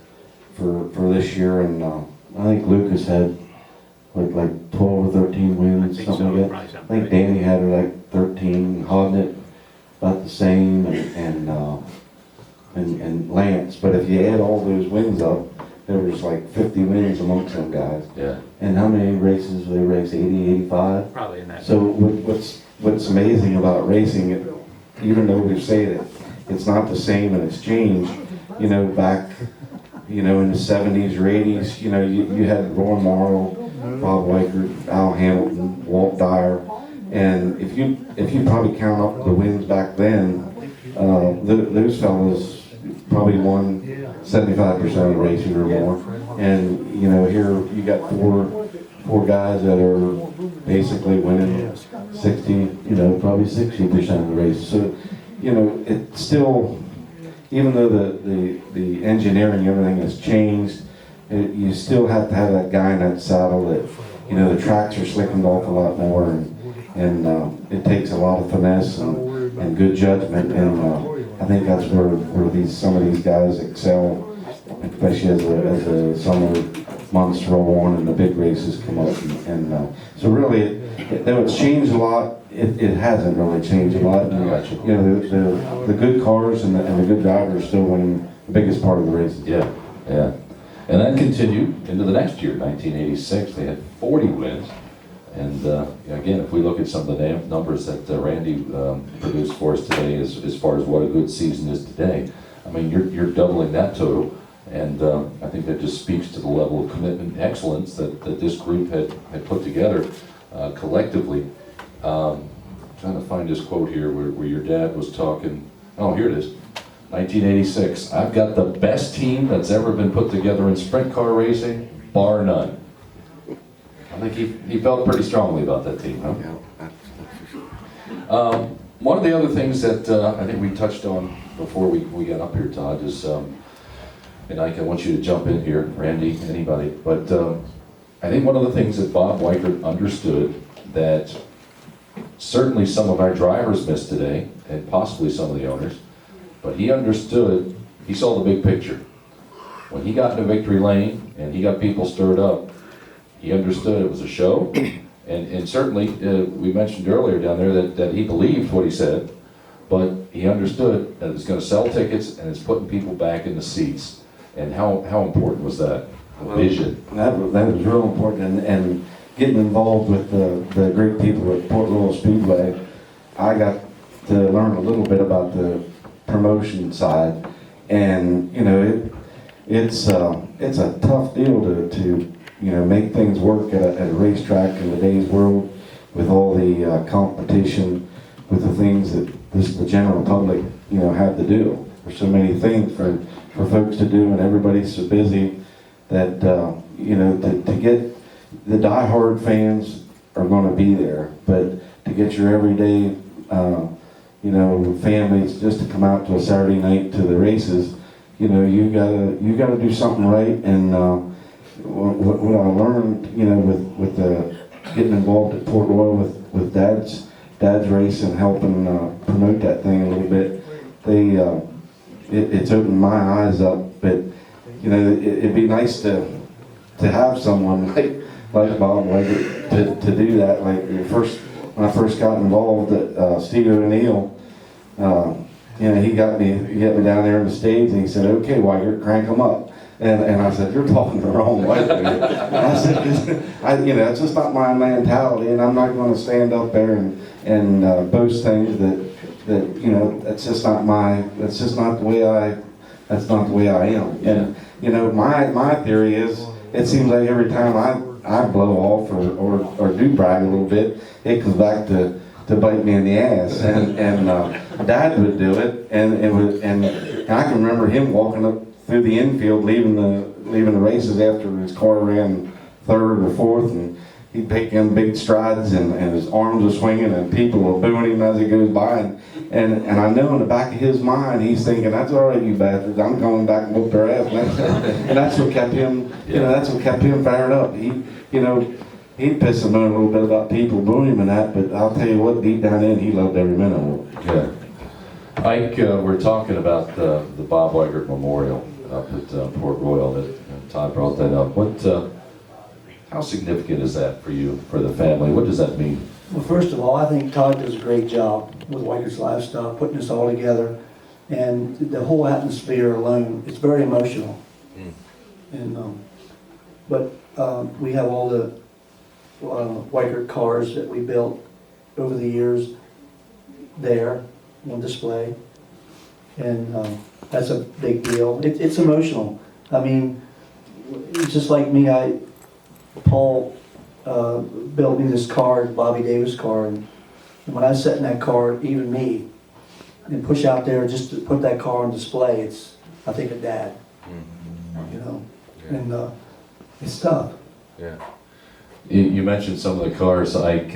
D: for this year, and I think Lucas had like 12 or 13 wins, something like that. I think Danny had like 13, Hodnett about the same, and Lance. But if you add all those wins up, there was like 50 wins amongst them guys.
A: Yeah.
D: And how many races they race? 80, 85?
C: Probably in that.
D: So what's amazing about racing, even though we say that it's not the same and it's changed, back, in the 70s or 80s, you had Roy Morrow, Bob Weickert, Al Hamilton, Walt Dyer, and if you probably count up the wins back then, those fellas probably won 75% of the races or more. And here you got four guys that are basically winning 60, probably 60% of the races. So, it's still, even though the engineering, everything has changed, you still have to have that guy in that saddle that, the tracks are slickened off a lot more, and it takes a lot of finesse and good judgment, and I think that's where some of these guys excel, especially as the summer months roll on and the big races come up, and so really, though it's changed a lot, it hasn't really changed a lot. The good cars and the good drivers still winning the biggest part of the races.
A: Yeah, yeah. And that continued into the next year, 1986. They had 40 wins. And again, if we look at some of the numbers that Randy produced for us today as far as what a good season is today, I mean, you're doubling that total. And I think that just speaks to the level of commitment and excellence that this group had put together collectively. Trying to find this quote here where your dad was talking. Oh, here it is. 1986. I've got the best team that's ever been put together in sprint car racing, bar none. I think he felt pretty strongly about that team, huh?
D: Yeah, that's for sure.
A: One of the other things that I think we touched on before we got up here, Todd, is, and I want you to jump in here, Randy, anybody, but I think one of the things that Bob Weickert understood that certainly some of our drivers missed today, and possibly some of the owners, but he understood, he saw the big picture. When he got into victory lane and he got people stirred up, he understood it was a show, and certainly we mentioned earlier down there that he believed what he said, but he understood that it's going to sell tickets and it's putting people back in the seats. And how important was that? Vision.
D: That was real important, and getting involved with the great people at Port Royal Speedway, I got to learn a little bit about the promotion side, and it's a tough deal to make things work at a racetrack in today's world with all the competition, with the things that the general public have to do. There's so many things for folks to do, and everybody's so busy that to get the diehard fans are going to be there, but to get your everyday families just to come out to a Saturday night to the races, you gotta do something right. And what I learned, with getting involved at Port Royal with Dad's race and helping promote that thing a little bit, it's opened my eyes up. But it'd be nice to have someone like Bob Weickert to do that. Like when I first got involved at Steve O'Neill, he got me down there on the stage and he said, "Okay, Weickert, crank them up." And I said, "You're talking the wrong way." I said, it's just not my mentality, and I'm not going to stand up there and boast things that that's just not the way I am. And my theory is, it seems like every time I blow off or do brag a little bit, it comes back to bite me in the ass. And Dad would do it, and I can remember him walking up through the infield, leaving the races after his car ran third or fourth, and he'd take in big strides, and his arms were swinging, and people were booing him as he goes by, and I know in the back of his mind he's thinking, "That's all right, you bastards. I'm going back and whoop their ass." And that's what kept him, that's what kept him fired up. He'd piss him on a little bit about people booing him and that, but I'll tell you what, deep down in, he loved every minute of it.
A: Yeah. Ike, we're talking about the Bob Weickert Memorial up at Port Royal, and Todd brought that up. How significant is that for you, for the family? What does that mean?
E: Well, first of all, I think Todd does a great job with Weikert's Livestock, putting this all together. And the whole atmosphere alone, it's very emotional. And but we have all the Weikert cars that we built over the years there on display. And that's a big deal. It's emotional. I mean, it's just like me, Paul built me this car, Bobby Davis car, and when I sat in that car, even me, and push out there just to put that car on display, I think of Dad, and it's tough.
A: Yeah. You mentioned some of the cars, Ike.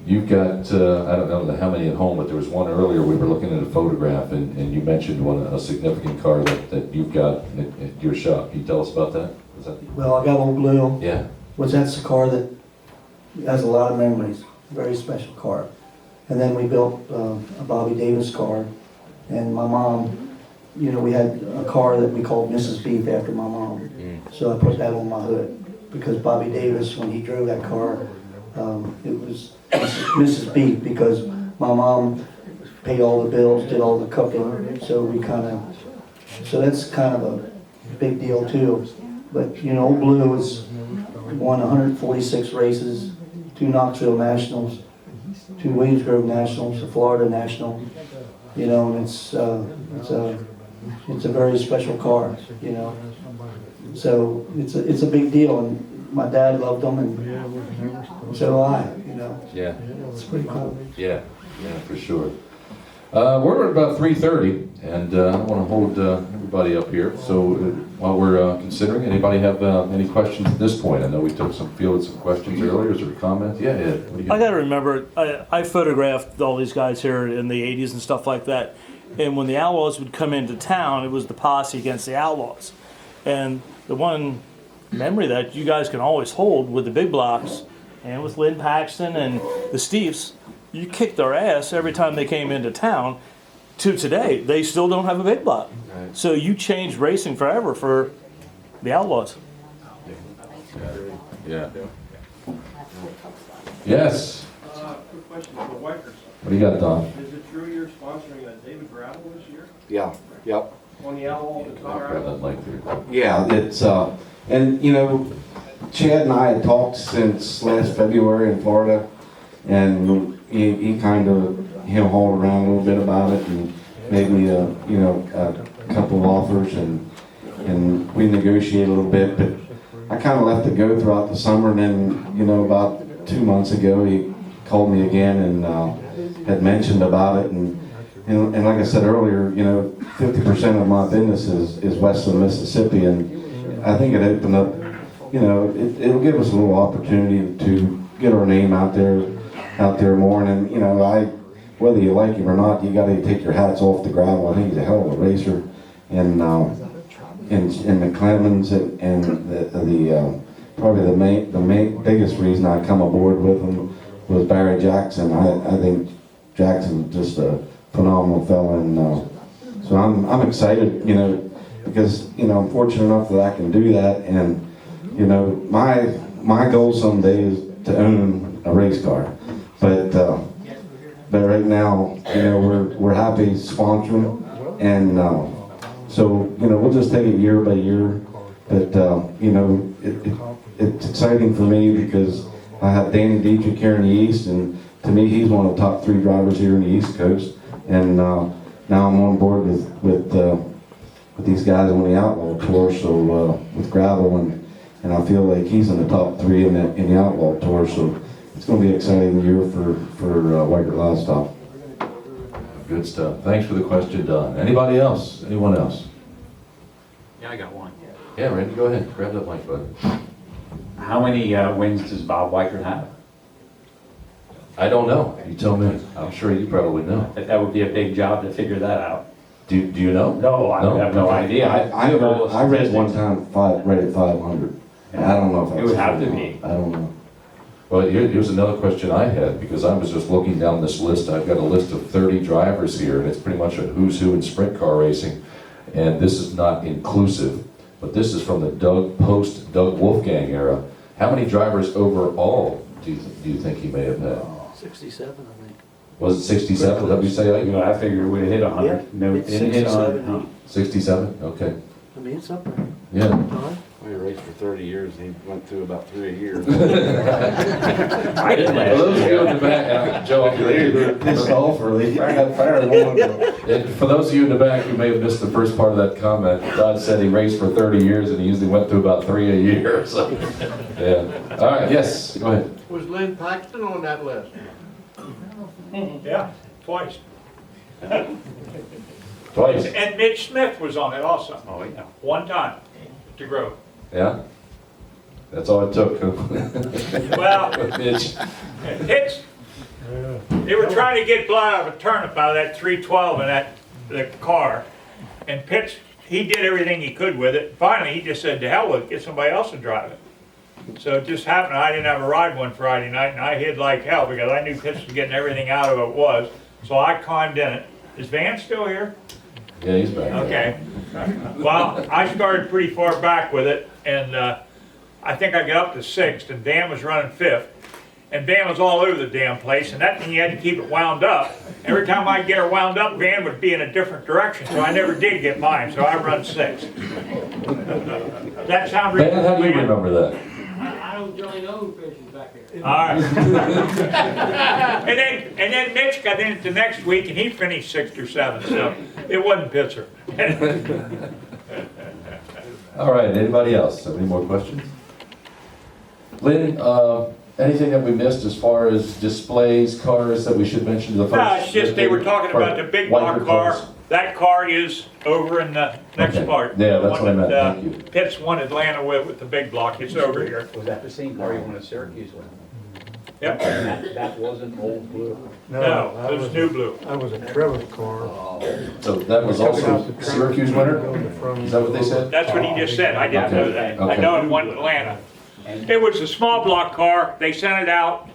A: You've got, I don't know how many at home, but there was one earlier, we were looking at a photograph, and you mentioned a significant car that you've got at your shop. Can you tell us about that?
E: Well, I got Old Blue.
A: Yeah.
E: That's a car that has a lot of memories, very special car. And then we built a Bobby Davis car, and my mom, we had a car that we called Mrs. Beef after my mom. So I put that on my hood, because Bobby Davis, when he drove that car, it was Mrs. Beef, because my mom paid all the bills, did all the cooking, so that's kind of a big deal too. But Old Blue won 146 races, 2 Knoxville Nationals, 2 Williams Grove Nationals, a Florida National, and it's a very special car, So it's a big deal, and my dad loved them, and so do I,
A: Yeah.
E: It's pretty cool.
A: Yeah, for sure. We're at about 3:30, and I want to hold everybody up here. So while we're considering, anybody have any questions at this point? I know we fielded some questions earlier. Is there a comment? Yeah. What do you
I: I got to remember, I photographed all these guys here in the 80s and stuff like that. And when the Outlaws would come into town, it was the posse against the Outlaws. And the one memory that you guys can always hold with the big blocks and with Lynn Paxton and the Steves, you kicked their ass every time they came into town. To today, they still don't have a big block.
A: Right.
I: So you changed racing forever for the Outlaws.
A: Yeah. Yes.
J: Quick question for Weickert.
A: What do you got, Don?
J: Is it true you're sponsoring David Gravel this year
D: Yeah, yep.
J: on the Outlaw in
A: Grab
J: Colorado?
A: that mic there.
D: Yeah, it's, and Chad and I had talked since last February in Florida, and he kind of hauled around a little bit about it, and made me a couple of offers, and we negotiated a little bit, but I kind of let it go throughout the summer, and then, about 2 months ago, he called me again and had mentioned about it, and like I said earlier, 50% of my business is west of Mississippi, and I think it opened up, it'll give us a little opportunity to get our name out there more, and whether you like him or not, you got to take your hats off to Gravel. I think he's a hell of a racer, and the Clemens and the probably the main biggest reason I come aboard with him was Barry Jackson. I think Jackson's just a phenomenal fella, and so I'm excited, because I'm fortunate enough that I can do that, and my goal someday is to own a race car, but right now, we're happy sponsoring, and so we'll just take it year by year. But it's exciting for me because I have Danny Dietrich here in the East, and to me, he's one of the top 3 drivers here in the East Coast. And now I'm on board with these guys on the Outlaw Tour, so with Gravel, and I feel like he's in the top 3 in the Outlaw Tour, so it's going to be an exciting year for Weikert Livestock.
A: Good stuff. Thanks for the question, Don. Anybody else? Anyone else?
C: Yeah, I got one.
A: Yeah, Randy, go ahead. Grab that mic, bud.
C: How many wins does Bob Weickert have?
A: I don't know. You tell me. I'm sure you probably know.
C: That would be a big job to figure that out.
A: Do you know?
C: No, I have no idea.
D: I read one time read it 500. And I don't know if
C: It would have to be.
D: I don't know.
A: Well, here's another question I had, because I was just looking down this list. I've got a list of 30 drivers here, and it's pretty much a who's who in sprint car racing. And this is not inclusive, but this is from the post-Doug Wolfgang era. How many drivers overall do you think he may have had?
B: 67, I think.
A: Was it 67? Did you say?
C: You know, I figured it would have hit 100.
B: Yeah,
C: No, it
B: it's
C: didn't hit 100.
B: 67.
C: Huh.
A: 67? Okay.
B: I mean, it's up there.
A: Yeah.
B: Todd?
K: We raced for 30 years, and he went through about 3 a year.
C: I did
A: For
C: last
A: those of you in
C: year.
A: the back, Joe,
D: They're pissed off or they got fired.
A: and for those of you in the back who may have missed the first part of that comment, Todd said he raced for 30 years and he usually went through about 3 a year. So, yeah. All right, yes, go ahead.
G: Was Lynn Paxton on that list?
L: Yeah, twice.
A: Twice.
L: And Mitch Smith was on it also,
C: Oh, yeah.
L: one time, to grow.
A: Yeah? That's all it took.
L: Well,
A: Mitch.
L: Pitts, they were trying to get blood out of a turnip out of that 312 in the car. And Pitts, he did everything he could with it. Finally, he just said, to hell with it, get somebody else to drive it. So it just happened, I didn't have a ride one Friday night, and I hid like hell because I knew Pitts was getting everything out of it was. So I climbed in it. Is Van still here?
A: Yeah, he's back.
L: Okay. Well, I started pretty far back with it, and I think I got up to 6th, and Van was running 5th. And Van was all over the damn place, and that thing you had to keep it wound up. Every time I'd get her wound up, Van would be in a different direction, so I never did get mine, so I run 6th. That sound
A: Ben, how do you remember that?
B: I don't really know who fishes back here.
L: All right. and then Mitch got in it the next week, and he finished 6th or 7th, so it wasn't Pitzer.
A: All right, anybody else? Have any more questions? Lynn, anything that we missed as far as displays, cars that we should mention to the folks?
L: No, it's just they were talking about the big block car. That car is over in the next
A: Okay.
L: part.
A: Yeah,
L: The
A: that's
L: one
A: what I meant.
L: that,
A: Thank you.
L: Pitts won Atlanta with the big block. It's over here.
C: Was that the same car you won at Syracuse with?
L: Yep.
C: That wasn't old blue.
L: No, it was new blue.
F: That was a Trevor's car.
A: So that was also Syracuse winner? Is that what they said?
L: That's what he just said. I didn't know that. I know it won Atlanta. It was a small block car. They sent it out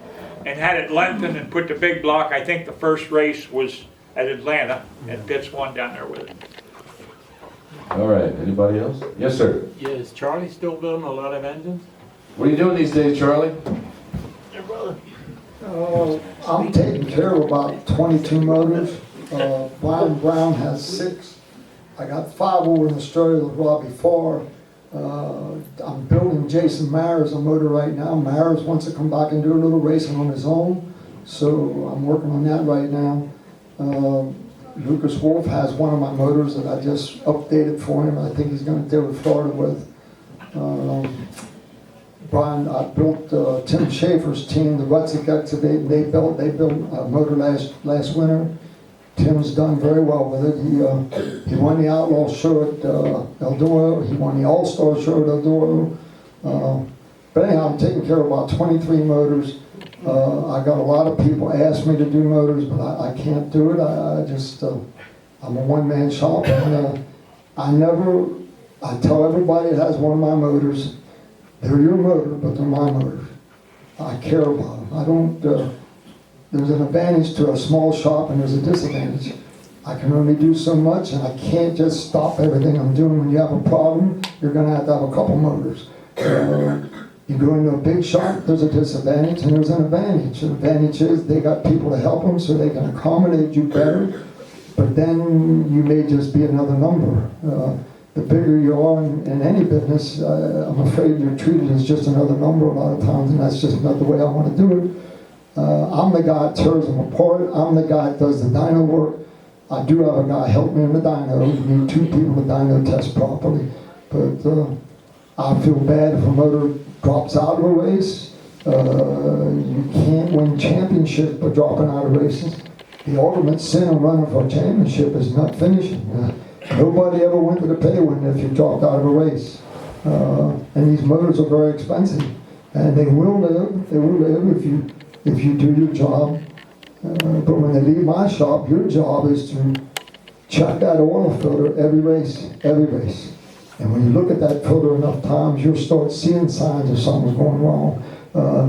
L: and had it lengthened and put the big block. I think the first race was at Atlanta, and Pitts won down there with it.
A: All right, anybody else? Yes, sir.
B: Yeah, is Charlie still building a lot of engines?
A: What are you doing these days, Charlie?
H: I'm taking care of about 22 motors. Brian Brown has 6. I got 5 over in Australia with Robbie Farr. I'm building Jason Myers a motor right now. Myers wants to come back and do a little racing on his own, so I'm working on that right now. Lucas Wolfe has one of my motors that I just updated for him. I think he's going to deal with Florida with. Brian, I built Tim Schaefer's team, the Rutzik Excavating. They built a motor last winter. Tim's done very well with it. He won the Outlaw show at El Doro. He won the All-Star show at El Doro. But anyhow, I'm taking care of about 23 motors. I got a lot of people ask me to do motors, but I can't do it. I'm a one-man shop, and I tell everybody that has one of my motors, they're your motor, but they're my motors. I care about them. I don't, there's an advantage to a small shop and there's a disadvantage. I can only do so much, and I can't just stop everything I'm doing. When you have a problem, you're gonna have a couple motors. You go into a big shop, there's a disadvantage and there's an advantage. The advantage is they got people to help them so they can accommodate you better, but then you may just be another number. The bigger you are in any business, I'm afraid you're treated as just another number a lot of times, and that's just not the way I want to do it. I'm the guy that tears them apart. I'm the guy that does the dyno work. I do have a guy help me in the dyno. You need 2 people to dyno test properly. But I feel bad if a motor drops out of a race. You can't win championship by dropping out of races. The ultimate sin of running for a championship is not finishing. Nobody ever went to the pay-win if you dropped out of a race. And these motors are very expensive. And they will live if you do your job. But when they leave my shop, your job is to check that oil filter every race. And when you look at that filter enough times, you'll start seeing signs of something's going wrong.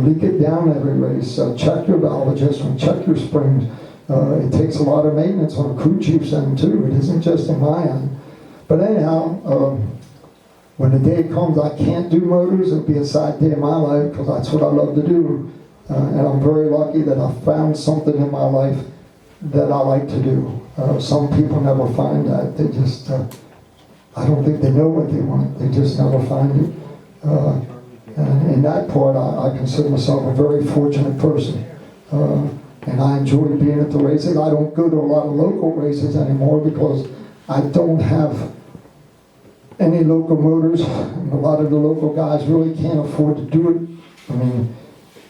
H: Leak it down every race. Check your valve adjustment. Check your springs. It takes a lot of maintenance on a crew chief's end too. It isn't just on my end. But anyhow, when the day comes I can't do motors, it'll be a sad day in my life because that's what I love to do. And I'm very lucky that I found something in my life that I like to do. Some people never find that. They just, I don't think they know what they want. They just never find it. And in that part, I consider myself a very fortunate person. And I enjoy being at the races. I don't go to a lot of local races anymore because I don't have any local motors. A lot of the local guys really can't afford to do it. I mean,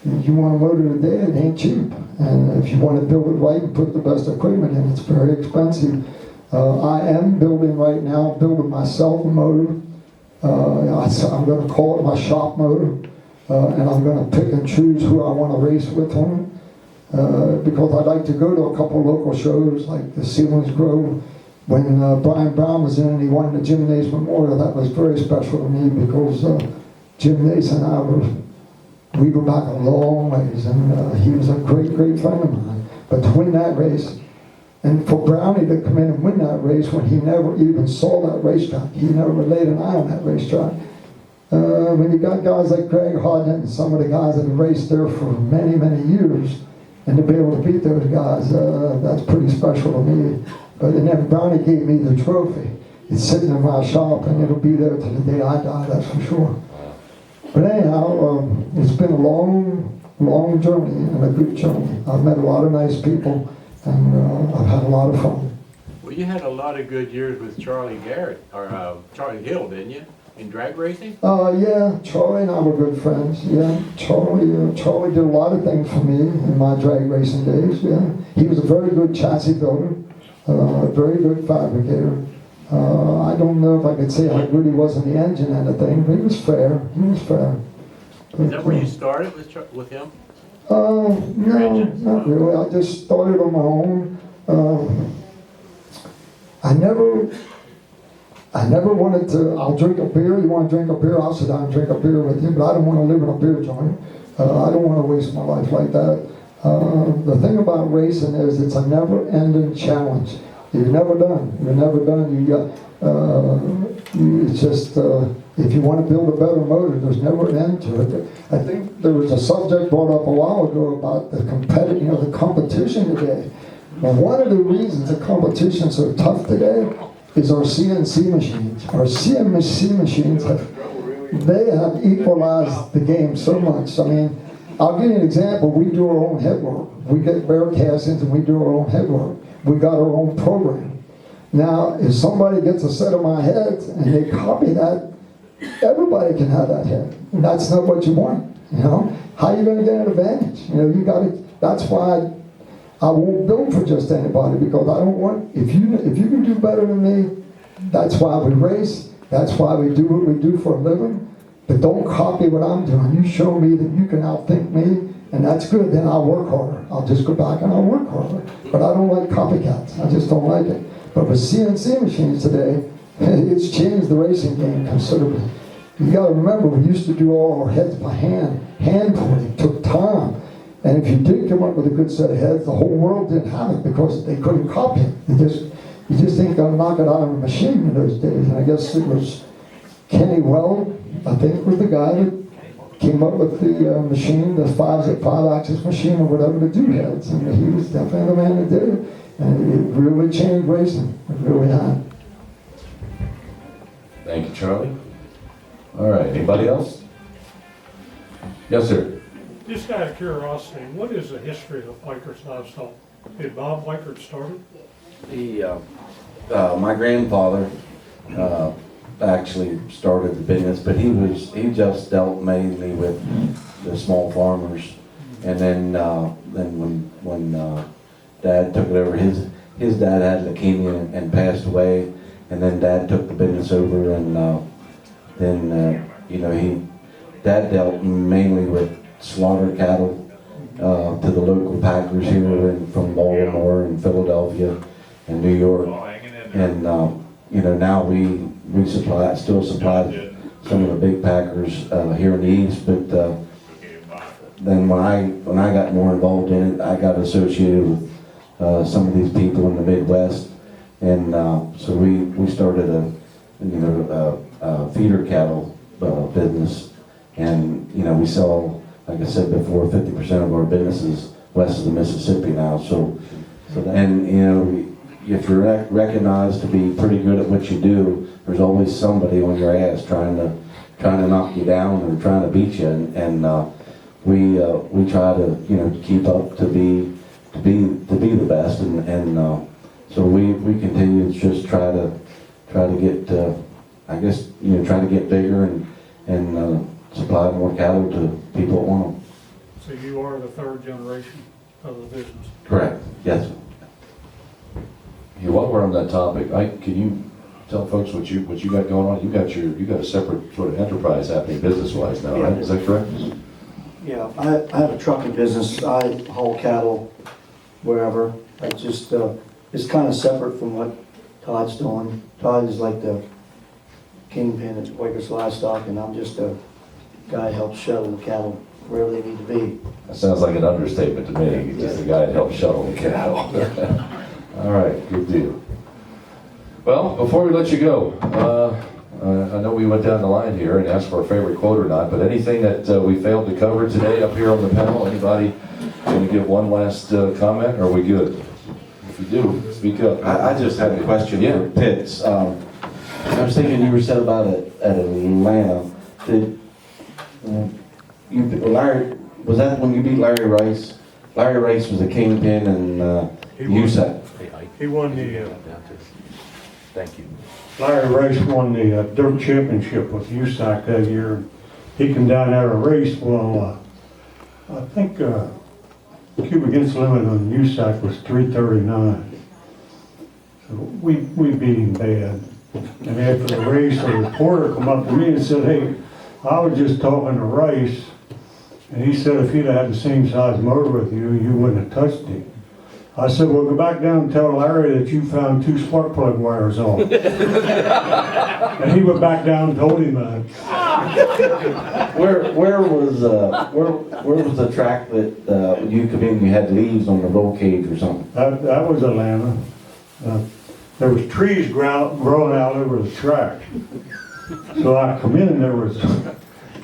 H: if you want a motor today, it ain't cheap. And if you want to build it right and put the best equipment in, it's very expensive. I am building right now, building myself a motor. I'm going to call it my shop motor. And I'm going to pick and choose who I want to race with on it. Because I'd like to go to a couple of local shows like the Sealands Grove. When Brian Brown was in and he won the Jim Nace Memorial, that was very special to me because Jim Nace and I we go back a long ways, and he was a great, great friend of mine. But to win that race, and for Brownie to come in and win that race when he never even saw that racetrack, he never laid an eye on that racetrack. When you got guys like Greg Hodden and some of the guys that have raced there for many, many years, and to be able to beat those guys, that's pretty special to me. But then Brownie gave me the trophy. It's sitting in my shop, and it'll be there till the day I die, that's for sure. But anyhow, it's been a long, long journey and a good journey. I've met a lot of nice people, and I've had a lot of fun.
M: Well, you had a lot of good years with Charlie Garrett, or Charlie Hill, didn't you, in drag racing?
H: Yeah, Charlie and I were good friends. Yeah, Charlie did a lot of things for me in my drag racing days. Yeah, he was a very good chassis builder, a very good fabricator. I don't know if I could say how good he was in the engine and the thing, but he was fair.
M: Is that where you started with him?
H: No, not really. I just started on my own. I never wanted to, I'll drink a beer, you want to drink a beer, I'll sit down and drink a beer with you, but I don't want to live in a beer joint. I don't want to waste my life like that. The thing about racing is it's a never-ending challenge. You're never done. You got, it's just, if you want to build a better motor, there's never an end to it. I think there was a subject brought up a while ago about the the competition today. Well, one of the reasons the competition's so tough today is our CNC machines. Our CNC machines they have equalized the game so much. I mean, I'll give you an example. We do our own headwork. We get bare castings and we do our own headwork. We got our own program. Now, if somebody gets a set of my heads and they copy that, everybody can have that head. And that's not what you want, you know? How are you going to get an advantage? You know, you got to, that's why I won't build for just anybody, because I don't want, if you can do better than me, that's why we race, that's why we do what we do for a living. But don't copy what I'm doing. You show me that you can outthink me, and that's good, then I'll work harder. I'll just go back and I'll work harder. But I don't like copycats. I just don't like it. But with CNC machines today, it's changed the racing game considerably. You got to remember, we used to do all our heads by hand. Hand pulling took time. And if you did come up with a good set of heads, the whole world didn't have it because they couldn't copy it. You just ain't going to knock it out of a machine in those days. And I guess it was Kenny Weld, I think, was the guy that came up with the machine, the five-axis machine or whatever to do heads. And he was definitely the man that did it. And it really changed racing. It really had.
A: Thank you, Charlie. All right, anybody else? Yes, sir.
N: Just out of curiosity, what is the history of Weikert's livestock? Did Bob Weickert start it?
D: My grandfather actually started the business, but he just dealt mainly with the small farmers. And then when Dad took it over, his dad had leukemia and passed away, and then Dad took the business over, and then Dad dealt mainly with slaughter cattle to the local packers here from Baltimore and Philadelphia and New York. And now we still supply some of the big packers here in the East, but then when I got more involved in it, I got associated with some of these people in the Midwest, and so we started a feeder cattle business, and we sell, like I said before, 50% of our business is west of the Mississippi now. So if you're recognized to be pretty good at what you do, there's always somebody on your ass trying to knock you down or trying to beat you, and we try to keep up to be the best, and so we continue to just try to get try to get bigger and supply more cattle to people that want them.
N: So you are the third generation of the business?
D: Correct. Yes.
A: Yeah, while we're on that topic, can you tell folks what you got going on? You got a separate sort of enterprise happening business-wise now, right? Is that correct?
E: Yeah, I have a trucking business. I haul cattle wherever. I just, it's kind of separate from what Todd's doing. Todd is like the kingpin at Weikert's Livestock, and I'm just a guy that helps shuttle the cattle wherever they need to be.
A: That sounds like an understatement to me. Just a guy that helps shuttle the cattle. All right, good deal. Well, before we let you go, I know we went down the line here and asked for a favorite quote or not, but anything that we failed to cover today up here on the panel, anybody going to give one last comment, or are we good? If you do, speak up.
D: I just had a question for Pitts. I was thinking you were said about it at Atlanta. Larry, was that when you beat Larry Rice? Larry Rice was a kingpin and USAC.
F: He won the,
K: Thank you.
F: Larry Rice won the dirt championship with USAC that year. He came down there a race. Well, I think cubic inch limit on USAC was 339. So we beat him bad. And after the race, a reporter come up to me and said, "Hey, I was just talking to Rice, and he said if he'd had the same size motor with you, you wouldn't have touched him." I said, "Well, go back down and tell Larry that you found 2 spark plug wires on." And he went back down and told him that.
D: Where was the track that you come in? You had leaves on the roll cage or something?
F: That was Atlanta. There was trees growing out over the track. So I come in and there was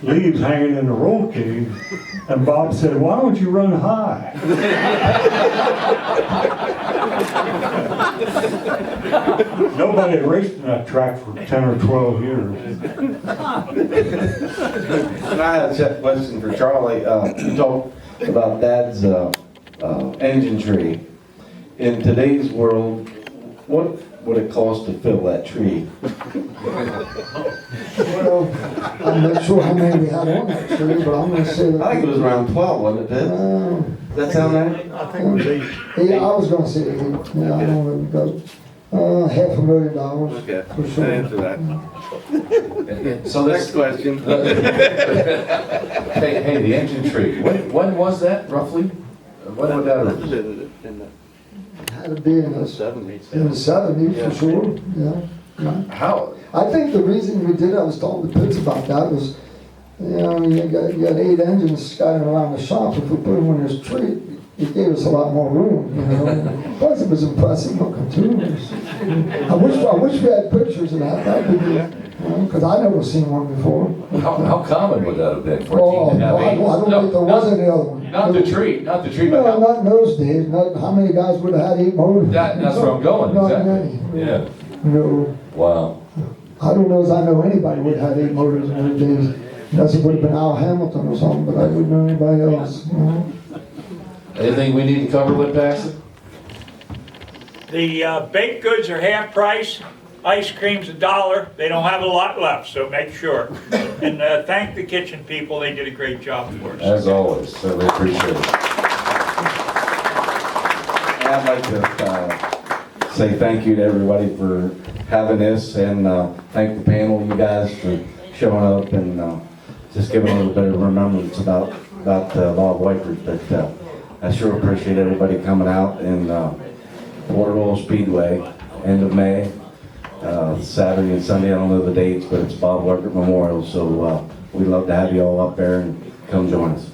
F: leaves hanging in the roll cage, and Bob said, "Why don't you run high?" Nobody had raced in that track for 10 or 12 years.
D: And I had a question for Charlie. You talked about Dad's engine tree. In today's world, what would it cost to fill that tree?
H: Well, I'm not sure how many we had on that tree, but I'm going to say that.
D: I think it was around 12, wasn't it, Ted? Does that sound right?
F: I think it was 8.
H: Yeah, I was going to say 8. Yeah, I don't know about $500,000.
D: Okay,
H: for sure.
D: answer that.
A: So next
D: question.
A: Hey, the engine tree. When was that roughly? When would that have been?
H: Had to be in the 70s for sure. Yeah.
A: How?
H: I think the reason we did it, I was talking to Pitzer about that, was you got 8 engines scattered around the shop. If we put them in this tree, it gave us a lot more room, Plus, it was impressive looking too. I wish we had pictures of that. That would be, because I never seen one before.
A: How common would that have been?
H: I don't think there was any other one.
A: Not the tree,
H: No,
A: but
H: not in those days. Not how many guys would have had 8 motors.
A: that's where I'm going.
H: Not
A: Exactly.
H: many.
A: Yeah.
H: No.
A: Wow.
H: I don't know as I know anybody would have had 8 motors in those days. Unless it would have been Al Hamilton or something, but I wouldn't know anybody else.
A: Anything we need to cover with Paxton?
L: The baked goods are half price. Ice cream's $1. They don't have a lot left, so make sure. And thank the kitchen people. They did a great job for us.
D: As always, certainly appreciate it. And I'd like to say thank you to everybody for having this, and thank the panel, you guys, for showing up and just giving a little bit of remembrance about Bob Weickert. But I sure appreciate everybody coming out in Waterville Speedway, end of May. Saturday and Sunday, I don't know the dates, but it's Bob Weickert Memorial, so we'd love to have you all up there and come join us.